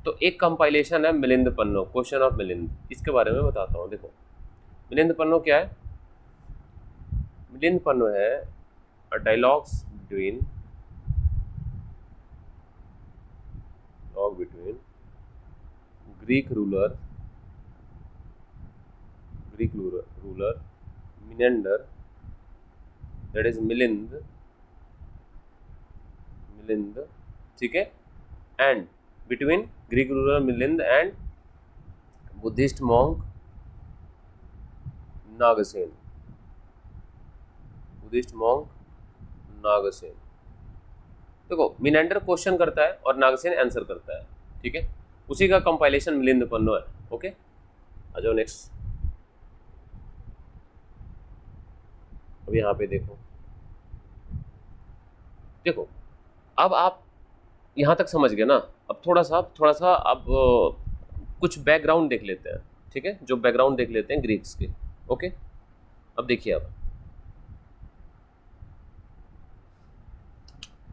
तो एक कंपाइलेशन है मिलिंद पन्नो, क्वेश्चन ऑफ मिलिंद, इसके बारे में बताता हूँ। देखो मिलिंद पन्नो क्या है? मिलिंद पन्नो है अ dialogues between Greek ruler Menander, that is Milind, ठीक है, and between Greek ruler Milind and Buddhist monk Nagasen, देखो मिनेंडर क्वेश्चन करता है और नागसेन आंसर करता है। ठीक है, उसी का कंपाइलेशन मिलिंद पन्नो है। ओके, आ जाओ नेक्स्ट। अब यहाँ पे देखो अब आप यहाँ तक समझ गए ना। अब थोड़ा सा अब कुछ बैकग्राउंड देख लेते हैं। ठीक है, जो बैकग्राउंड देख लेते हैं ग्रीक्स के। ओके, अब देखिए, अब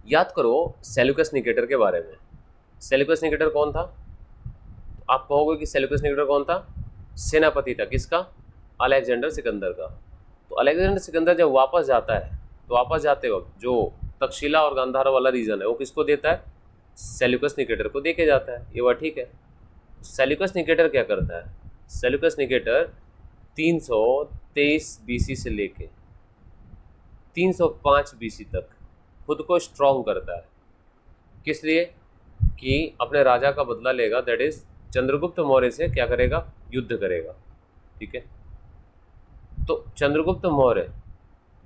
याद करो सेल्यूकस निकेटर के बारे में। सेल्यूकस निकेटर कौन था? तो आप कहोगे कि सेल्यूकस निकेटर कौन था? सेनापति था, किसका? अलेक्जेंडर सिकंदर का। तो अलेक्जेंडर सिकंदर जब वापस जाता है, तो वापस जाते वक्त जो तक्षशिला और गांधार वाला रीजन है वो किसको देता है? सेल्यूकस निकेटर को देके जाता है, ये बात ठीक है। सेल्यूकस निकेटर क्या करता है? सेल्यूकस निकेटर 323 BC से लेके 305 BC तक खुद को स्ट्रॉन्ग करता है। किस लिए? कि अपने राजा का बदला लेगा, दैट इज चंद्रगुप्त मौर्य से क्या करेगा? युद्ध करेगा। ठीक है, तो चंद्रगुप्त मौर्य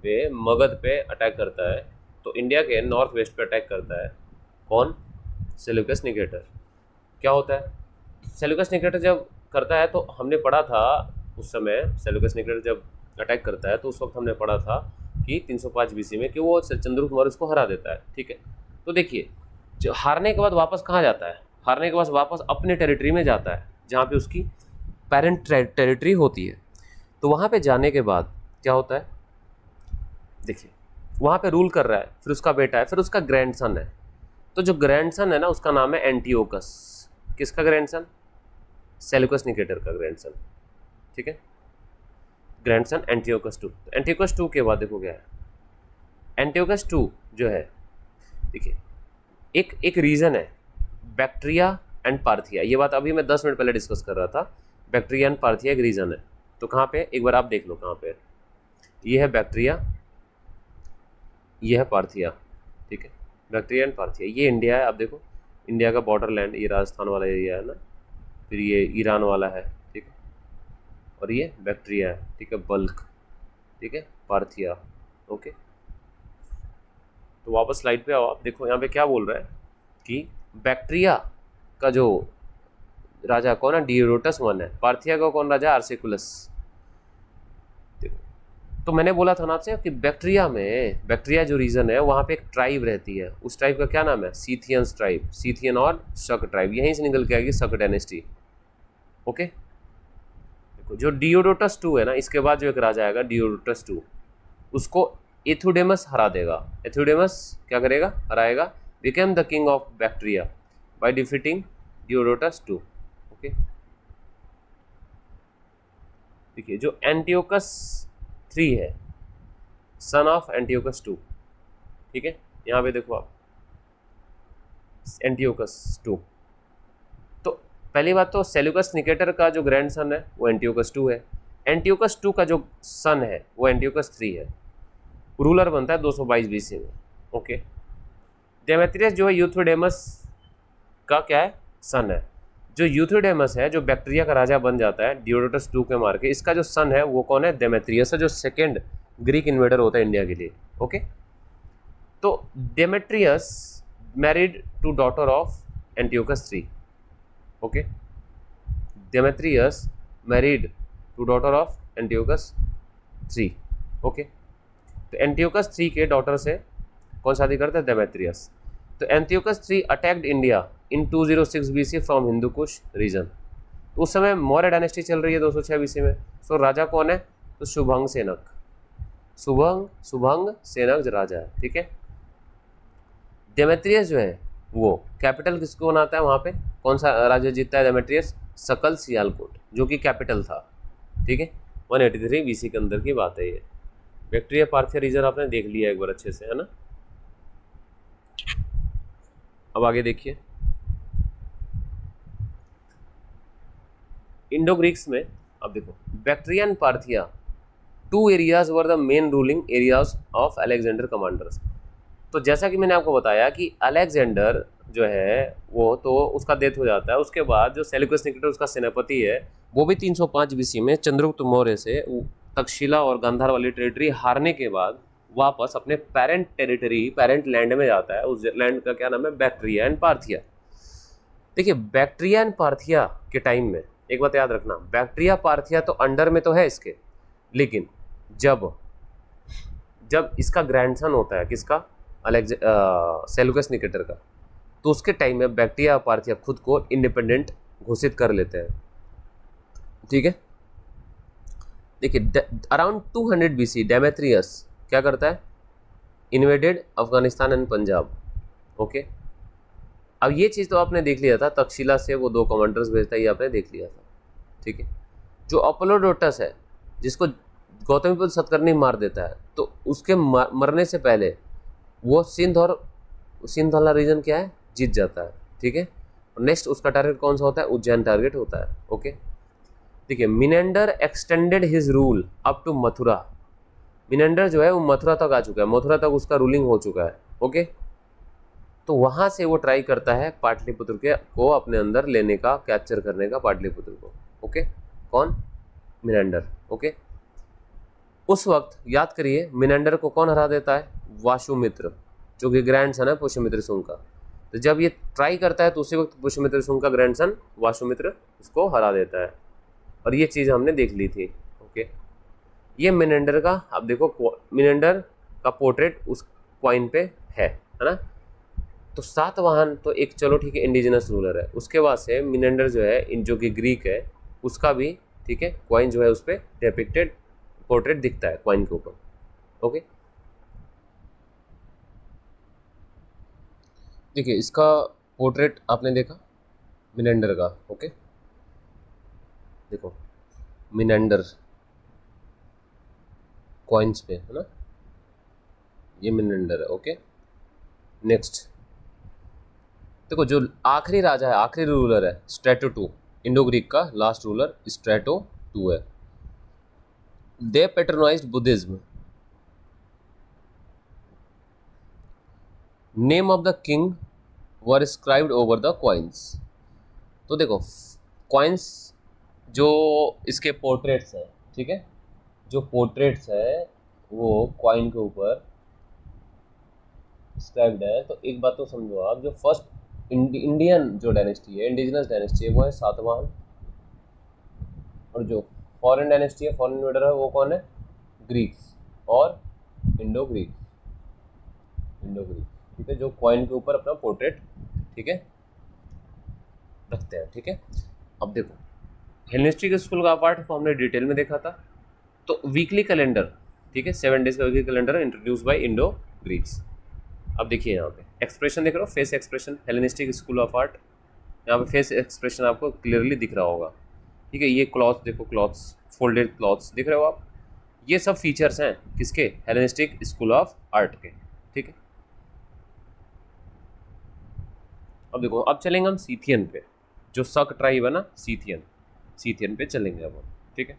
वे मगध पे अटैक करता है, तो इंडिया के नॉर्थ वेस्ट पे अटैक करता है। कौन? Seleucus Nicator. क्या होता है? सेल्यूकस निकेटर जब करता है, तो हमने पढ़ा था उस समय, सेल्यूकस निकेटर जब अटैक करता है तो उस वक्त हमने पढ़ा था कि 305 BC में कि वो चंद्रगुप्त मौर्य उसको हरा देता है। ठीक है, तो देखिए जो हारने के बाद वापस कहाँ जाता है? हारने के बाद वापस अपने टेरिटरी में जाता है, जहाँ पे उसकी पेरेंट टेरिटरी होती है। तो वहाँ पे जाने के बाद क्या होता है? देखिए वहाँ पे रूल कर रहा है, फिर उसका बेटा है, फिर उसका ग्रैंडसन है। तो जो ग्रैंडसन है ना, उसका नाम है एंटीओकस। किसका ग्रैंडसन? सेल्यूकस निकेटर का ग्रैंडसन। ठीक है, grandson Antiochus two. Antiochus two के बाद देखो क्या है, एंटियोकस टू जो है, देखिए एक एक रीजन है बैक्टीरिया एंड पार्थिया, ये बात अभी मैं 10 मिनट पहले डिस्कस कर रहा था। बैक्टीरिया एंड पार्थिया एक रीजन है, तो कहाँ पे, एक बार आप देख लो कहाँ पे, ये है बैक्टीरिया, ये है पार्थिया, ठीक है, बैक्टीरिया एंड पार्थिया, ये इंडिया है। आप देखो इंडिया का बॉर्डर लैंड, ये राजस्थान वाला एरिया है ना, फिर ये ईरान वाला है, ठीक है, और ये बैक्टीरिया है, ठीक है, बल्क, ठीक है, पार्थिया, ओके। तो वापस स्लाइड पे आओ, आप देखो यहाँ पे क्या बोल रहा है कि बैक्टीरिया का जो राजा कौन है, डियोडोटस वन है, पार्थिया का कौन राजा, आर्सिकुलस। तो मैंने बोला था ना आपसे कि बैक्टीरिया में, बैक्टीरिया जो रीजन है वहाँ पे एक ट्राइब रहती है, उस ट्राइब का क्या नाम है, सीथियंस ट्राइब, सीथियन और शक ट्राइब, यहीं से निकल के आएगी शक डायनेस्टी, ओके। देखो जो डियोडोटस टू है ना, इसके बाद जो एक राजा आएगा डियोडोटस टू, उसको एथुडेमस हरा देगा। एथुडेमस क्या करेगा, हराएगा, became the king of Bactria by defeating Diodotus two, okay. देखिए जो एंटियोकस 3 है, सन ऑफ एंटियोकस 2, ठीक है, यहाँ पे देखो आप एंटियोकस 2। तो पहली बात तो सेल्यूकस निकेटर का जो ग्रैंड सन है वो एंटियोकस 2 है, एंटियोकस 2 का जो सन है वो एंटियोकस 3 है, रूलर बनता है 222 बीसी में, ओके। डेमेत्रियस जो है यूथ्रोडेमस का क्या है, सन है। जो यूथ्रोडेमस है, जो बैक्टीरिया का राजा बन जाता है डियोडोटस 2 के मार के, इसका जो सन है वो कौन है, डेमेत्रियस है, जो सेकेंड ग्रीक इन्वेडर होता है इंडिया के लिए, ओके। तो Demetrius married to daughter of Antiochus 3, okay. Demetrius married to daughter of Antiochus 3, okay. तो एंटियोकस 3 के डॉटर से कौन शादी करता है, डेमेट्रियस। तो Antiochus 3 attacked India in 206 BC from Hindu Kush region. तो उस समय मौर्य डायनेस्टी चल रही है 206 बीसी में। सो राजा कौन है, तो शुभंग सेनक, शुभंग सेनक राजा है, ठीक है। डेमेट्रियस जो है वो कैपिटल किसको बनाता है, वहाँ पे कौन सा राजा जीतता है, डेमेट्रियस सकल सियालकोट, जो कि कैपिटल था, ठीक है। 183 बीसी के अंदर की बात है ये। बैक्टीरिया पार्थिया रीजन आपने देख लिया एक बार अच्छे से, है ना। अब आगे देखिए, इंडो ग्रीक्स में अब देखो bacteria and Parthia 2 areas were the main ruling areas of Alexander commanders. तो जैसा कि मैंने आपको बताया कि अलेक्जेंडर जो है वो तो उसका डेथ हो जाता है, उसके बाद जो सेल्यूकस निकेटर उसका सेनापति है, वो भी 305 बीसी में चंद्रगुप्त मौर्य से तक्षशिला और गांधार वाली टेरिटरी हारने के बाद वापस अपने पेरेंट टेरिटरी, पेरेंट लैंड में जाता है। उस लैंड का क्या नाम है, बैक्टीरिया एंड पार्थिया। देखिए बैक्टीरिया एंड पार्थिया के टाइम में एक बात याद रखना, बैक्टीरिया पार्थिया तो अंडर में तो है इसके, लेकिन जब जब इसका ग्रैंडसन होता है किसका, सेल्यूकस निकेटर का, तो उसके टाइम में बैक्टीरिया पार्थिया खुद को इंडिपेंडेंट घोषित कर लेते हैं, ठीक है। देखिए अराउंड 200 बीसी डेमेट्रियस क्या करता है, invaded Afghanistan and Punjab, okay. अब ये चीज़ तो आपने देख लिया था, तक्षशिला से वो 2 कमांडर्स भेजता है, ये आपने देख लिया था, ठीक है। जो अपोलोडोटस है, जिसको गौतमीपुत्र सतकर्णी मार देता है, तो उसके मरने से पहले वो सिंध वाला रीजन क्या है, जीत जाता है, ठीक है। और नेक्स्ट उसका टारगेट कौन सा होता है, उज्जैन टारगेट होता है, ओके। देखिए Menander extended his rule up to Mathura. Menander जो है वो मथुरा तक आ चुका है, मथुरा तक उसका रूलिंग हो चुका है, ओके। तो वहाँ से वो ट्राई करता है पाटलिपुत्र के को अपने अंदर लेने का, कैप्चर करने का पाटलिपुत्र को, ओके। कौन, मिनेंडर, ओके। उस वक्त याद करिए मिनेंडर को कौन हरा देता है, वाशुमित्र, जो कि ग्रैंडसन है पुष्यमित्र शुंग का। तो जब ये ट्राई करता है तो उसी वक्त पुष्यमित्र शुंग का ग्रैंडसन वाशुमित्र उसको हरा देता है, और ये चीज़ हमने देख ली थी, ओके। ये मिनेंडर का, अब देखो मिनेंडर का पोर्ट्रेट उस कॉइन पे है ना। तो सातवाहन तो एक, चलो ठीक है, इंडिजिनस रूलर है। उसके बाद से मिनेंडर जो है जो कि ग्रीक है, उसका भी, ठीक है, कॉइन जो है उस पर डेपिक्टेड पोर्ट्रेट दिखता है कॉइन के ऊपर, ओके। देखिए इसका पोर्ट्रेट आपने देखा मिनेंडर का, ओके। देखो मिनेंडर, कॉइन्स पे, है ना, ये मिनेंडर है। ओके, नेक्स्ट देखो, जो आखिरी राजा है, आखिरी रूलर है स्ट्रेटो टू, इंडो ग्रीक का लास्ट रूलर स्ट्रेटो टू है। They patronised Buddhism. Name of the king were scribed over the coins. तो देखो, कॉइन्स जो इसके पोर्ट्रेट्स हैं, ठीक है, जो पोर्ट्रेट्स है वो कॉइन के ऊपर स्क्राइब्ड है। तो एक बात तो समझो आप, जो फर्स्ट इंडियन जो डायनेस्टी है, इंडिजिनस डायनेस्टी है, वो है सातवाहन। और जो फॉरेन डायनेस्टी है, फॉरेन इन्वेडर है, वो कौन है? ग्रीक्स और इंडो ग्रीक, इंडो ग्रीक, ठीक है, जो कॉइन के ऊपर अपना पोर्ट्रेट, ठीक है, रखते हैं। ठीक है, अब देखो, हेलेनिस्टिक स्कूल का पार्ट को हमने डिटेल में देखा था। तो वीकली कैलेंडर, ठीक है, 7 डेज का weekly calendar introduce bye Indo Greeks. अब देखिए यहाँ पे एक्सप्रेशन देख रहे हो, face expression, Hellenistic school of art, यहाँ पे फेस एक्सप्रेशन आपको क्लियरली दिख रहा होगा। ठीक है, ये क्लॉथ्स देखो, क्लॉथ्स, फोल्डेड क्लॉथ्स दिख रहे हो आप, ये सब फीचर्स हैं किसके? हेलेनिस्टिक स्कूल ऑफ आर्ट के। ठीक है, अब देखो, अब चलेंगे हम सीथियन पे, जो सक ट्राइब है ना, सीथियन, सीथियन पे चलेंगे अब हम। ठीक है,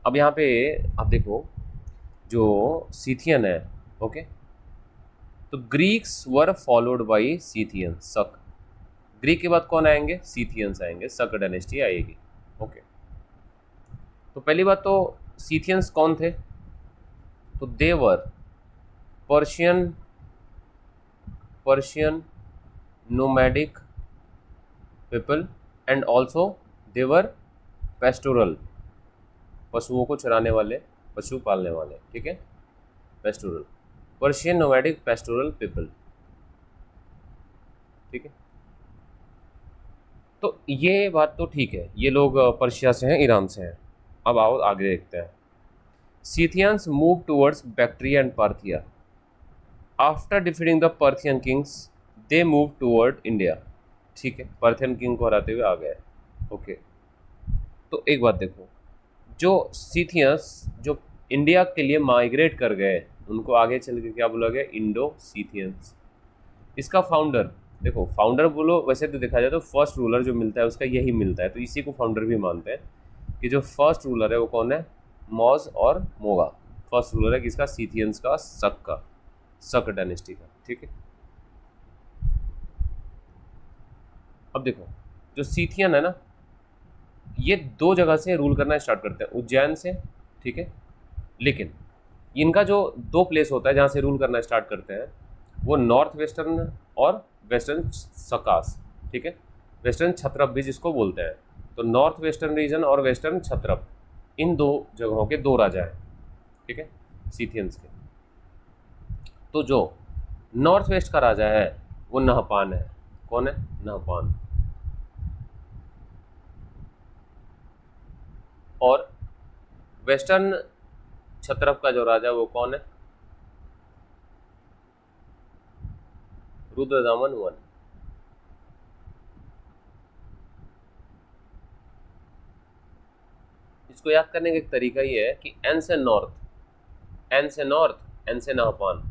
अब यहाँ पे आप देखो, जो सीथियन है, ओके, तो Greeks were followed by Scythian, सक। ग्रीक के बाद कौन आएंगे? सीथियंस आएंगे, सक डायनेस्टी आएगी। ओके, तो पहली बात तो सीथियंस कौन थे? तो they were Persian, Persian nomadic people and also they were pastoral, पशुओं को चराने वाले, पशु पालने वाले। ठीक है, pastoral, Persian nomadic pastoral people. ठीक है, तो ये बात तो ठीक है, ये लोग पर्शिया से हैं, ईरान से हैं। अब आओ आगे देखते हैं। Scythians move towards Bactria and Parthia. After defeating the Parthian kings they move toward India. ठीक है, पर्थियन किंग को हराते हुए आ गए। ओके, तो एक बात देखो, जो सीथियंस जो इंडिया के लिए माइग्रेट कर गए, उनको आगे चल के क्या बोला गया? Indo Scythians. इसका फाउंडर देखो, फाउंडर बोलो वैसे तो देखा जाए तो फर्स्ट रूलर जो मिलता है उसका यही मिलता है, तो इसी को फाउंडर भी मानते हैं कि जो फर्स्ट रूलर है वो कौन है? मॉज और मोगा। फर्स्ट रूलर है किसका? सीथियंस का, सक का, सक डायनेस्टी का। ठीक है, अब देखो, जो सीथियन है ना, ये 2 जगह से रूल करना स्टार्ट करते हैं, उज्जैन से। ठीक है, लेकिन इनका जो 2 प्लेस होता है जहाँ से रूल करना स्टार्ट करते हैं, वो नॉर्थ वेस्टर्न और वेस्टर्न सकास। ठीक है, वेस्टर्न क्षत्रप भी जिसको बोलते हैं। तो नॉर्थ वेस्टर्न रीजन और वेस्टर्न क्षत्रप, इन 2 जगहों के 2 राजा हैं। ठीक है, सीथियंस के। तो जो नॉर्थ वेस्ट का राजा है वो नहपान है। कौन है? नहपान। और वेस्टर्न क्षत्रप का जो राजा है वो कौन है? रुद्रदामन वन। इसको याद करने का एक तरीका ये है कि एन से नॉर्थ, एन से नॉर्थ, एन से नहपान,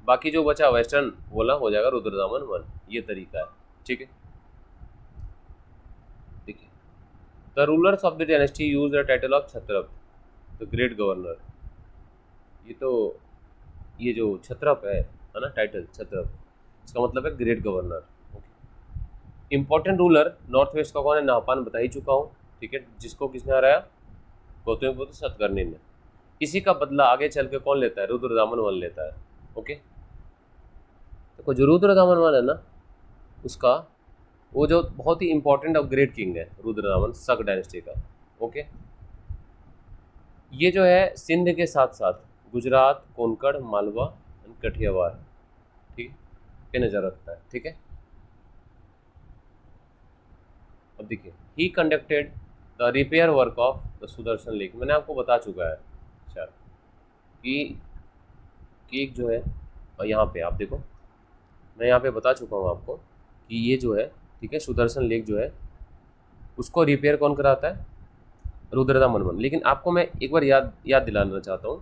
बाकी जो बचा वेस्टर्न बोला हो जाएगा रुद्रदामन वन। ये तरीका है। ठीक है, देखिए, the rulers of the dynasty use the title of Kshatrap, the great governor. ये तो, ये जो क्षत्रप है ना, टाइटल क्षत्रप, इसका मतलब है great governor. Important ruler north west का कौन है? नहपान, बता ही चुका हूँ। ठीक है, जिसको किसने हराया? गौतमीपुत्र सतकर्णी ने। इसी का बदला आगे चल के कौन लेता है? रुद्रदामन वन लेता है। ओके, तो जो रुद्रदामन वन है ना, उसका वो जो बहुत ही इंपॉर्टेंट और ग्रेट किंग है रुद्रदामन, सक डायनेस्टी का। ओके, ये जो है सिंध के साथ साथ गुजरात, कोंकण, मालवा एंड कठियावाड़, ठीक है, पे नजर रखता है। ठीक है, अब देखिए, ही conducted the repair work of the Sudarshan lake. मैंने आपको बता चुका है शायद कि एक जो है, और यहाँ पे आप देखो, मैं यहाँ पे बता चुका हूँ आपको कि ये जो है, ठीक है, सुदर्शन लेक जो है उसको रिपेयर कौन कराता है? रुद्रदामन वन। लेकिन आपको मैं एक बार याद दिलाना चाहता हूँ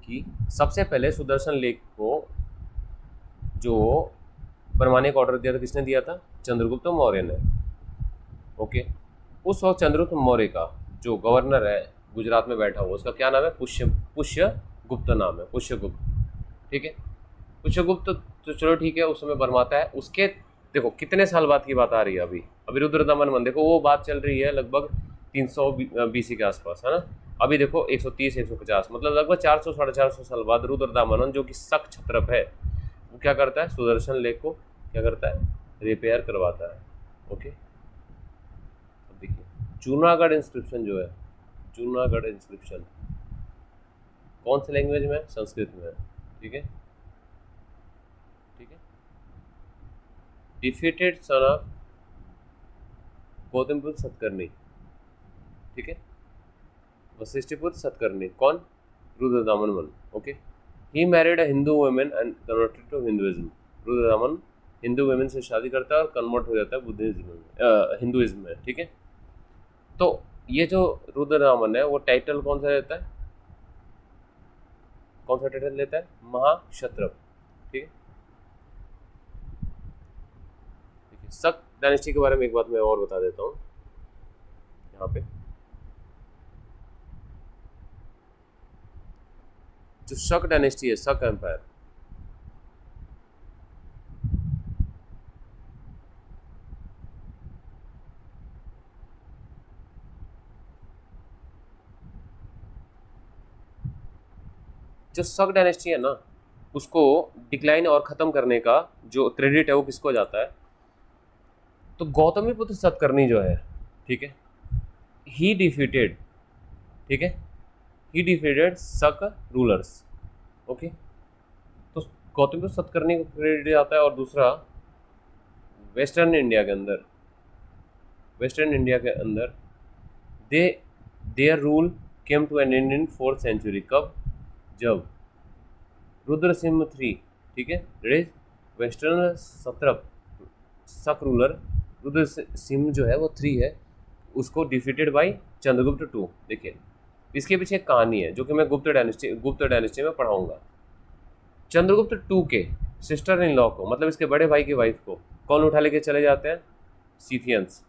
कि सबसे पहले सुदर्शन लेक को जो बनवाने का ऑर्डर दिया था किसने दिया था? चंद्रगुप्त मौर्य ने। ओके, उस वक्त चंद्रगुप्त मौर्य का जो गवर्नर है गुजरात में बैठा हुआ, उसका क्या नाम है? पुष्यगुप्त नाम है, पुष्यगुप्त। ठीक है, पुष्यगुप्त तो चलो ठीक है, उस समय बनवाता है। उसके देखो कितने साल बाद की बात आ रही है अभी रुद्रदामन वन देखो, वो बात चल रही है लगभग 300 BC के आसपास, है ना। अभी देखो 130 150, मतलब लगभग 400 450 साल बाद रुद्रदामन वन जो कि शक क्षत्रप है, वो क्या करता है? सुदर्शन लेक को क्या करता है? रिपेयर करवाता है। ओके, अब देखिए जूनागढ़ इंस्क्रिप्शन जो है, जूनागढ़ इंस्क्रिप्शन कौन से लैंग्वेज में है? संस्कृत में है। ठीक है, ठीक है। Defeated son of Gautamiputra Satakarni, ठीक है, वशिष्ठपुत्र सतकर्णी, कौन? Rudradaman one. Okay, he married a Hindu women and converted to Hinduism. Rudradaman Hindu women से शादी करता है और कन्वर्ट हो जाता है बुद्धिज्म में, हिंदुइज्म में। ठीक है, तो ये जो रुद्रदामन है वो टाइटल कौन सा रहता है? कौन सा टाइटल लेता है? महाक्षत्रप। ठीक है, देखिए शक डायनेस्टी के बारे में एक बात मैं और बता देता हूँ यहाँ पे। जो शक डायनेस्टी है, शक एम्पायर, जो शक डायनेस्टी है ना, उसको डिक्लाइन और ख़त्म करने का जो क्रेडिट है वो किसको जाता है? तो गौतमीपुत्र सतकर्णी जो है, ठीक है, ही डिफीटेड, ठीक है, ही डिफीटेड शक रूलर्स। ओके, तो गौतमीपुत्र सतकर्णी को क्रेडिट जाता है। और दूसरा, वेस्टर्न इंडिया के अंदर, वेस्टर्न इंडिया के अंदर they their rule came to an end in 4th century। कब? जब रुद्रसिंह 3, ठीक है, वेस्टर्न सत्रप शक रूलर रुद्रसिंह जो है वो 3 है, उसको डिफीटेड बाय चंद्रगुप्त 2। देखिए इसके पीछे एक कहानी है जो कि मैं गुप्त डायनेस्टी में पढ़ाऊंगा। चंद्रगुप्त 2 के सिस्टर इन लॉ को, मतलब इसके बड़े भाई की वाइफ को, कौन उठा लेके चले जाते हैं? सीथियंस।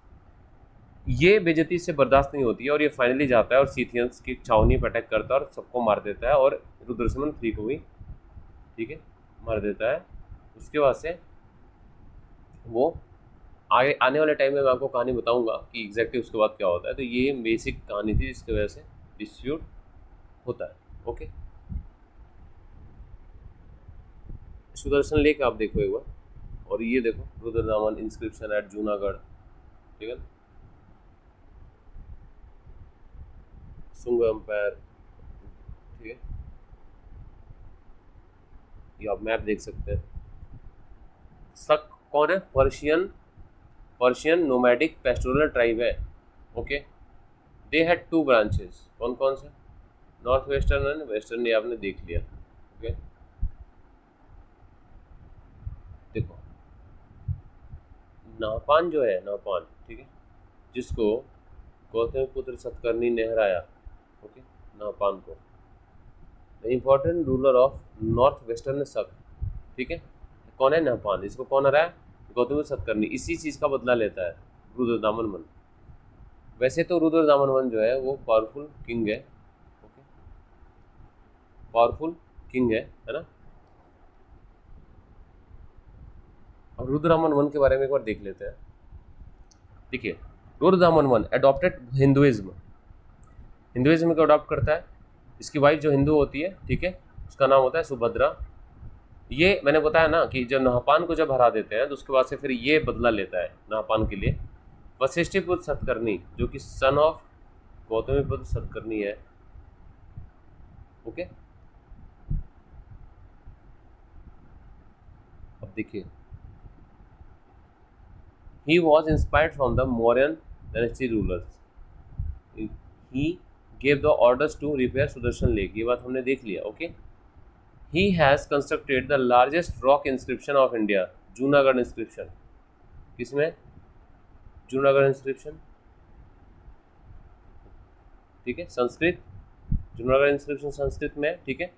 ये बेइज्जती से बर्दाश्त नहीं होती है और ये फाइनली जाता है और सीथियंस की छावनी पर अटैक करता है और सबको मार देता है, और रुद्रसिंह 3 को भी, ठीक है, मार देता है। उसके बाद से वो आगे आने वाले टाइम में मैं आपको कहानी बताऊंगा कि एग्जैक्टली उसके बाद क्या होता है। तो ये बेसिक कहानी थी जिसकी वजह से डिस्प्यूट होता है। ओके, सुदर्शन लेक आप देखो एक बार, और ये देखो रुद्रदामन इंस्क्रिप्शन एट जूनागढ़, ठीक है, सुंग एम्पायर, ठीक है, ये आप मैप देख सकते हैं। शक कौन है? पर्शियन नोमैडिक पेस्टोरल ट्राइब है। ओके, दे हैड 2 ब्रांचेस, कौन कौन से? नॉर्थ वेस्टर्न एंड वेस्टर्न, ये आपने देख लिया। ओके, देखो नाहपान जो है, नाहपान, ठीक है, जिसको गौतमीपुत्र सतकर्णी ने हराया। ओके, नाहपान को, the important ruler of north western शक, ठीक है, कौन है? नाहपान। इसको कौन हराया? गौतमीपुत्र सतकर्णी। इसी चीज़ का बदला लेता है रुद्रदामन वन। वैसे तो रुद्रदामन वन जो है वो पावरफुल किंग है, ओके, पावरफुल किंग है ना। और रुद्रदामन वन के बारे में एक बार देख लेते हैं। देखिए Rudradaman one adopted Hinduism, Hinduism को अडॉप्ट करता है। इसकी वाइफ जो हिंदू होती है, ठीक है, उसका नाम होता है सुभद्रा। ये मैंने बताया ना कि जब नाहपान को जब हरा देते हैं तो उसके बाद से फिर ये बदला लेता है नाहपान के लिए। वशिष्ठपुत्र सतकर्णी जो कि सन ऑफ गौतमीपुत्र सतकर्णी है। ओके, अब देखिए, he was inspired from the Mauryan dynasty rulers, he gave the orders to repair Sudarshan lake, ये बात हमने देख लिया। Okay, he has constructed the largest rock inscription of India, Junagadh inscription. किसमें? जूनागढ़ इंस्क्रिप्शन, ठीक है, संस्कृत, जूनागढ़ इंस्क्रिप्शन संस्कृत में है, ठीक है।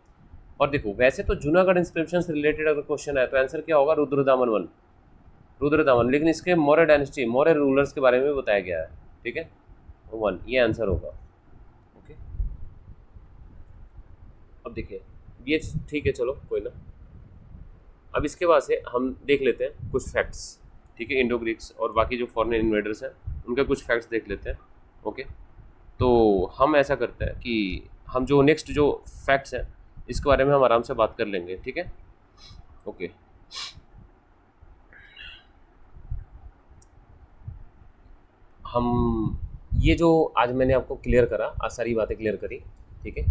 और देखो वैसे तो जूनागढ़ इंस्क्रिप्शन से रिलेटेड अगर क्वेश्चन है तो आंसर क्या होगा, रुद्रदामन वन, रुद्रदामन, लेकिन इसके मौर्य डायनेस्टी, मौर्य रूलर्स के बारे में बताया गया है, ठीक है, वन, ये आंसर होगा। ओके, अब देखिए ये ठीक है, चलो कोई ना। अब इसके बाद से हम देख लेते हैं कुछ फैक्ट्स, ठीक है, इंडो ग्रीक्स और बाकी जो फॉरेन इन्वेडर्स हैं उनके कुछ फैक्ट्स देख लेते हैं। ओके, तो हम ऐसा करते हैं कि हम जो नेक्स्ट जो फैक्ट्स हैं इसके बारे में हम आराम से बात कर लेंगे, ठीक है। ओके, हम ये जो आज मैंने आपको क्लियर करा, आज सारी बातें क्लियर करी, ठीक है,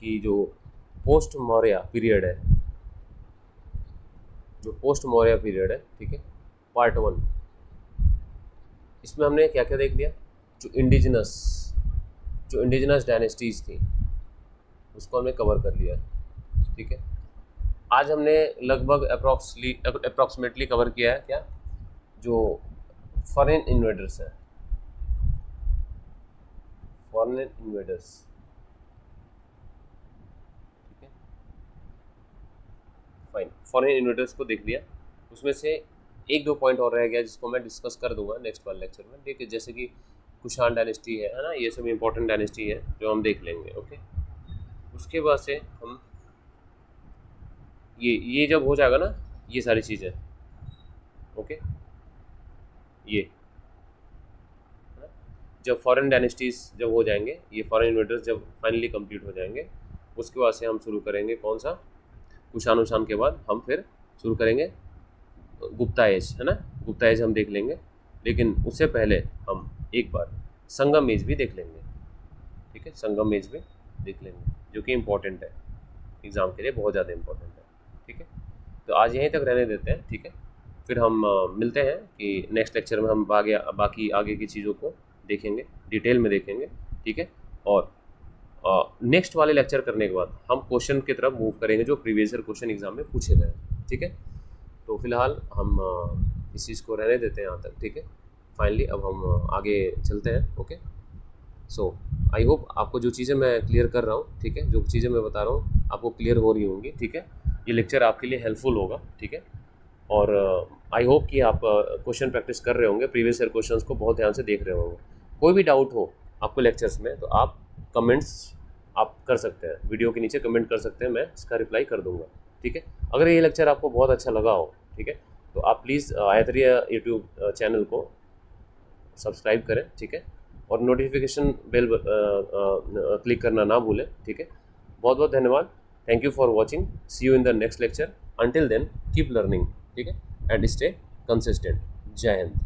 कि जो पोस्ट मौर्य पीरियड है, जो पोस्ट मौर्य पीरियड है, ठीक है, पार्ट वन, इसमें हमने क्या क्या देख लिया, जो इंडिजिनस डायनेस्टीज थी उसको हमने कवर कर लिया, ठीक है। आज हमने लगभग अप्रॉक्सीमेटली कवर किया है क्या, जो फॉरेन इन्वेडर्स हैं, फॉरेन इन्वेडर्स, ठीक है, फाइन, फॉरेन इन्वेडर्स को देख लिया। उसमें से एक दो पॉइंट और रह गया जिसको मैं डिस्कस कर दूंगा नेक्स्ट वाले लेक्चर में, ठीक है, जैसे कि कुषाण डायनेस्टी है ना, ये सब इंपॉर्टेंट डायनेस्टी है जो हम देख लेंगे। ओके, उसके बाद से हम ये जब हो जाएगा ना, ये सारी चीज़ें, ओके, ये जब फॉरेन डायनेस्टीज जब हो जाएंगे, ये फॉरेन इन्वेडर्स जब फाइनली कंप्लीट हो जाएंगे, उसके बाद से हम शुरू करेंगे कौन सा, कुषाण के बाद हम फिर शुरू करेंगे गुप्ता एज, है ना, गुप्ता एज हम देख लेंगे, लेकिन उससे पहले हम एक बार संगम एज भी देख लेंगे, ठीक है, संगम एज भी देख लेंगे जो कि इम्पोर्टेंट है एग्ज़ाम के लिए, बहुत ज़्यादा इम्पोर्टेंट है, ठीक है। तो आज यहीं तक रहने देते हैं, ठीक है, फिर हम मिलते हैं कि नेक्स्ट लेक्चर में हम बाकी आगे की चीज़ों को देखेंगे, डिटेल में देखेंगे, ठीक है। और नेक्स्ट वाले लेक्चर करने के बाद हम क्वेश्चन की तरफ मूव करेंगे जो प्रीवियस ईयर क्वेश्चन एग्जाम में पूछे गए, ठीक है। तो फिलहाल हम इस चीज़ को रहने देते हैं यहाँ तक, ठीक है। फाइनली अब हम आगे चलते हैं। ओके, सो आई होप आपको जो चीज़ें मैं क्लियर कर रहा हूँ, ठीक है, जो चीज़ें मैं बता रहा हूँ आपको क्लियर हो रही होंगी, ठीक है। ये लेक्चर आपके लिए हेल्पफुल होगा, ठीक है। और आई होप कि आप क्वेश्चन प्रैक्टिस कर रहे होंगे, प्रीवियस ईयर क्वेश्चंस को बहुत ध्यान से देख रहे होंगे। कोई भी डाउट हो आपको लेक्चर्स में तो आप कमेंट्स आप कर सकते हैं, वीडियो के नीचे कमेंट कर सकते हैं, मैं इसका रिप्लाई कर दूंगा, ठीक है। अगर ये लेक्चर आपको बहुत अच्छा लगा हो, ठीक है, तो आप प्लीज़ आयत्रिया यूट्यूब चैनल को सब्सक्राइब करें, ठीक है, और नोटिफिकेशन बेल क्लिक करना ना भूलें, ठीक है। बहुत बहुत धन्यवाद, thank you for watching, see you in the next lecture, until then keep learning, ठीक है, एंड स्टे कंसिस्टेंट। जय हिंद।